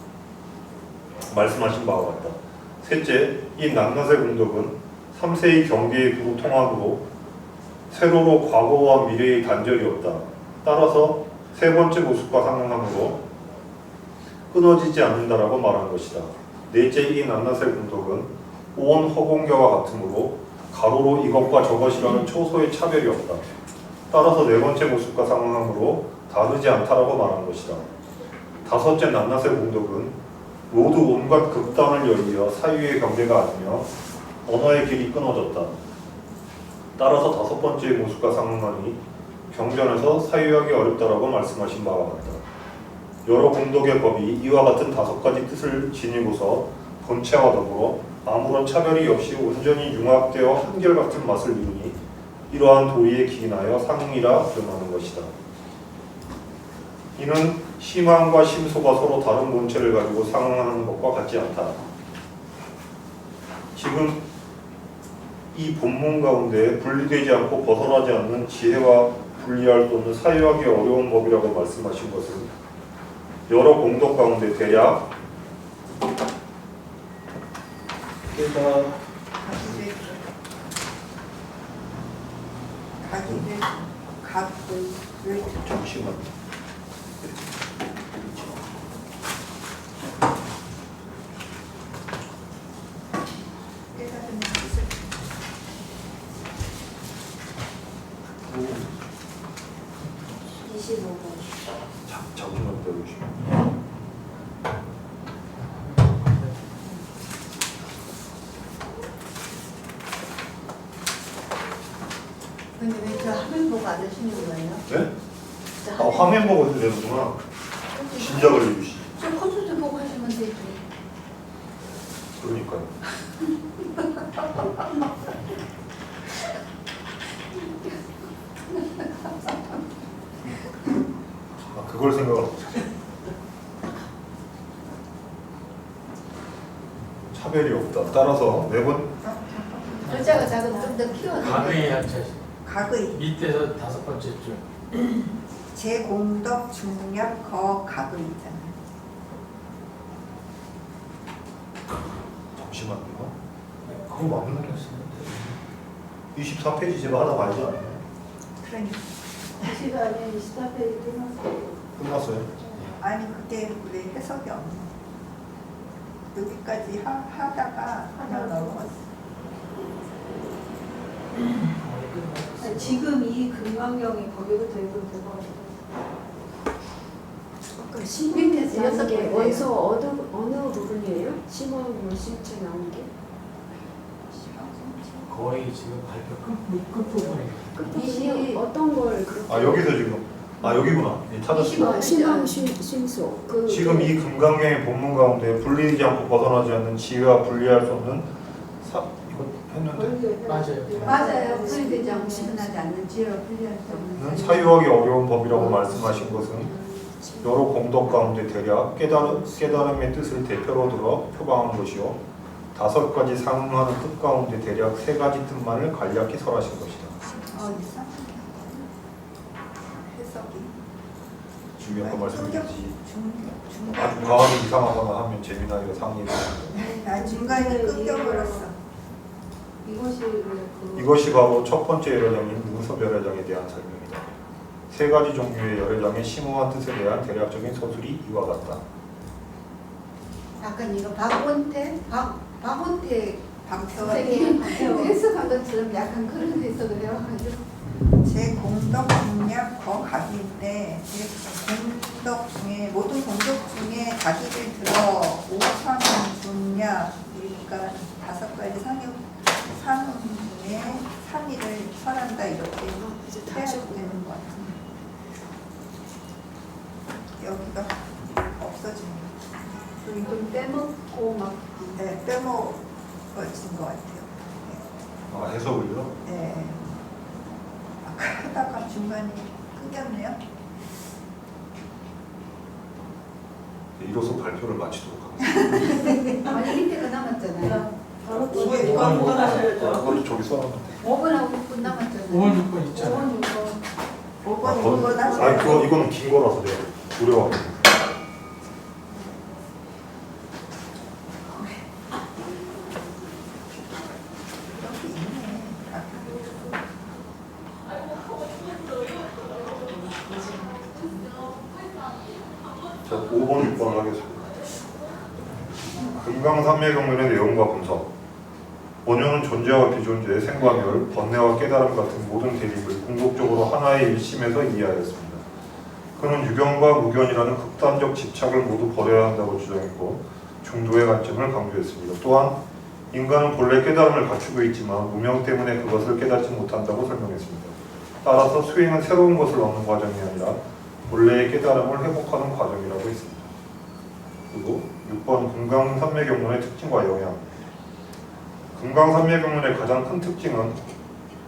말씀하신 바와 같다. 셋째, 이 낱낱의 공덕은 3세의 경계의 두루 통합으로 세로로 과거와 미래의 단절이 없다. 따라서 세 번째 모습과 상응함으로 끊어지지 않는다라고 말한 것이다. 넷째, 이 낱낱의 공덕은 온 허공계와 같으므로 가로로 이것과 저것이라는 초소의 차별이 없다. 따라서 네 번째 모습과 상응함으로 다르지 않다라고 말한 것이다. 다섯째, 낱낱의 공덕은 모두 온갖 극단을 열리어 사유의 경계가 아니며 언어의 길이 끊어졌다. 따라서 다섯 번째 모습과 상응하니 경전에서 사유하기 어렵다라고 말씀하신 바와 같다. 여러 공덕의 법이 이와 같은 5가지 뜻을 지니고서 본체와 더불어 아무런 차별이 없이 온전히 융합되어 한결같은 맛을 이루니 이러한 도리에 기인하여 상응이라 부름하는 것이다. 이는 심함과 심소가 서로 다른 본체를 가지고 상응하는 것과 같지 않다. 지금 이 본문 가운데 분리되지 않고 벗어나지 않는 지혜와 분리할 수 없는 사유하기 어려운 법이라고 말씀하신 것은 여러 공덕 가운데 대략 잠시만. 잠시만 기다려주시면. 근데 왜 저 화면 보고 안 하시는 거예요? 네? 저 아, 화면 보고 해도 되는구나. 진작을 해주시지. 저 컴퓨터 보고 하시면 되지. 그러니까요. 아, 그걸 생각을 못했어요. 차별이 없다. 따라서 매번 글자가 작은 좀더 키워야 가의 한자 각의 밑에서 5번째 줄. 제공덕 중력 거 각의 있잖아요. 잠시만요. 그거 맞는 게 쓰는데 24페이지 제가 하나 말지 않나요? 그러니까 이 시간에 24페이지 끝났어요. 끝났어요? 아니 그때 우리 해석이 없네. 여기까지 하다가 하나 넘어갔어. 아니, 지금 이 금강경이 거기부터 읽으면 될 것 같아요. 아까 밑에 심원에서 나온 여섯 게 개예요. 원서 어느 부분이에요? 심원 심체 나온 게? 거의 지금 발표 끝부분이에요. 끝부분이 어떤 걸 그렇게? 아 여기서 지금 여기구나. 예, 찾았습니다. 심원 심소 그 지금 이 금강경의 본문 가운데 분리되지 않고 벗어나지 않는 지혜와 분리할 수 없는 이거 했는데 맞아요. 맞아요. 분리되지 않고 심은하지 않는 지혜와 분리할 수 없는 사유하기 어려운 법이라고 말씀하신 것은 여러 공덕 가운데 대략 깨달음의 뜻을 대표로 들어 표방한 것이요 5가지 상응하는 뜻 가운데 대략 3가지 뜻만을 간략히 설하신 것이다. 어디서? 해석이 지금 아까 말씀드렸지. 중간 아주 과언이 이상하거나 하면 재미나이가 상의를 나 중간에 끊겨버렸어. 이것이 그 이것이 바로 첫 번째 열애장인 능서열애장에 대한 설명이다. 3가지 종류의 열애장의 심오한 뜻에 대한 대략적인 서술이 이와 같다. 약간 이거 박원태 선생님 해석한 것처럼 약간 그런 해석을 해와가지고 제 공덕 중략 거각인데 제 공덕 중에 모든 공덕 중에 자기를 들어 오상 중략 그러니까 5가지 상용 중에 3위를 설한다 이렇게 해야 되는 것 같은데 여기가 없어집니다. 좀 빼먹고 막 네, 빼먹어진 것 같아요. 아, 해석을요? 네. 아까 하다가 중간에 끊겼네요. 이로써 발표를 마치도록 하겠습니다. 아니 힌트가 남았잖아요. 바로 또 이게 아, 그것도 저기 써놨는데. 5분하고 6분 남았잖아요. 5번 6번 있잖아요. 5분 6분. 5번, 그건- 6번 하세요. 이거는 긴 거라서 내가 두려워. 이렇게 있네. 아, 자, 5번, 6번 하겠습니다. 금강산맥경론의 내용과 분석. 원효는 존재와 비존재의 생과멸, 번뇌와 깨달음 같은 모든 대립을 궁극적으로 하나의 일심에서 이해하였습니다. 그는 유견과 무견이라는 극단적 집착을 모두 버려야 한다고 주장했고 중도의 관점을 강조했습니다. 또한 인간은 본래 깨달음을 갖추고 있지만 무명 때문에 그것을 깨닫지 못한다고 설명했습니다. 따라서 수행은 새로운 것을 얻는 과정이 아니라 본래의 깨달음을 회복하는 과정이라고 했습니다. 그리고 6번 금강산맥경론의 특징과 영향. 금강산맥경론의 가장 큰 특징은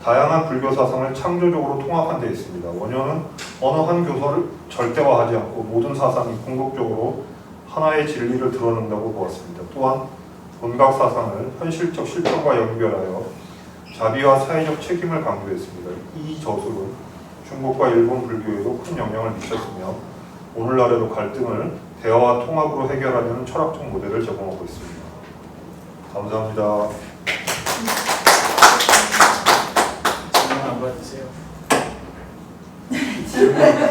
다양한 불교 사상을 창조적으로 통합한 데 있습니다. 원효는 어느 한 교설을 절대화하지 않고 모든 사상이 궁극적으로 하나의 진리를 드러낸다고 보았습니다. 또한 본각 사상을 현실적 실천과 연결하여 자비와 사회적 책임을 강조했습니다. 이 저술은 중국과 일본 불교에도 큰 영향을 미쳤으며 오늘날에도 갈등을 대화와 통합으로 해결하려는 철학적 모델을 제공하고 있습니다. 감사합니다. 질문 안 받으세요?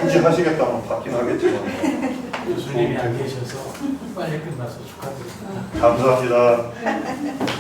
굳이 하시겠다면 받긴 하겠지만 교수님이 안 계셔서 빨리 끝나서 축하드립니다. 감사합니다.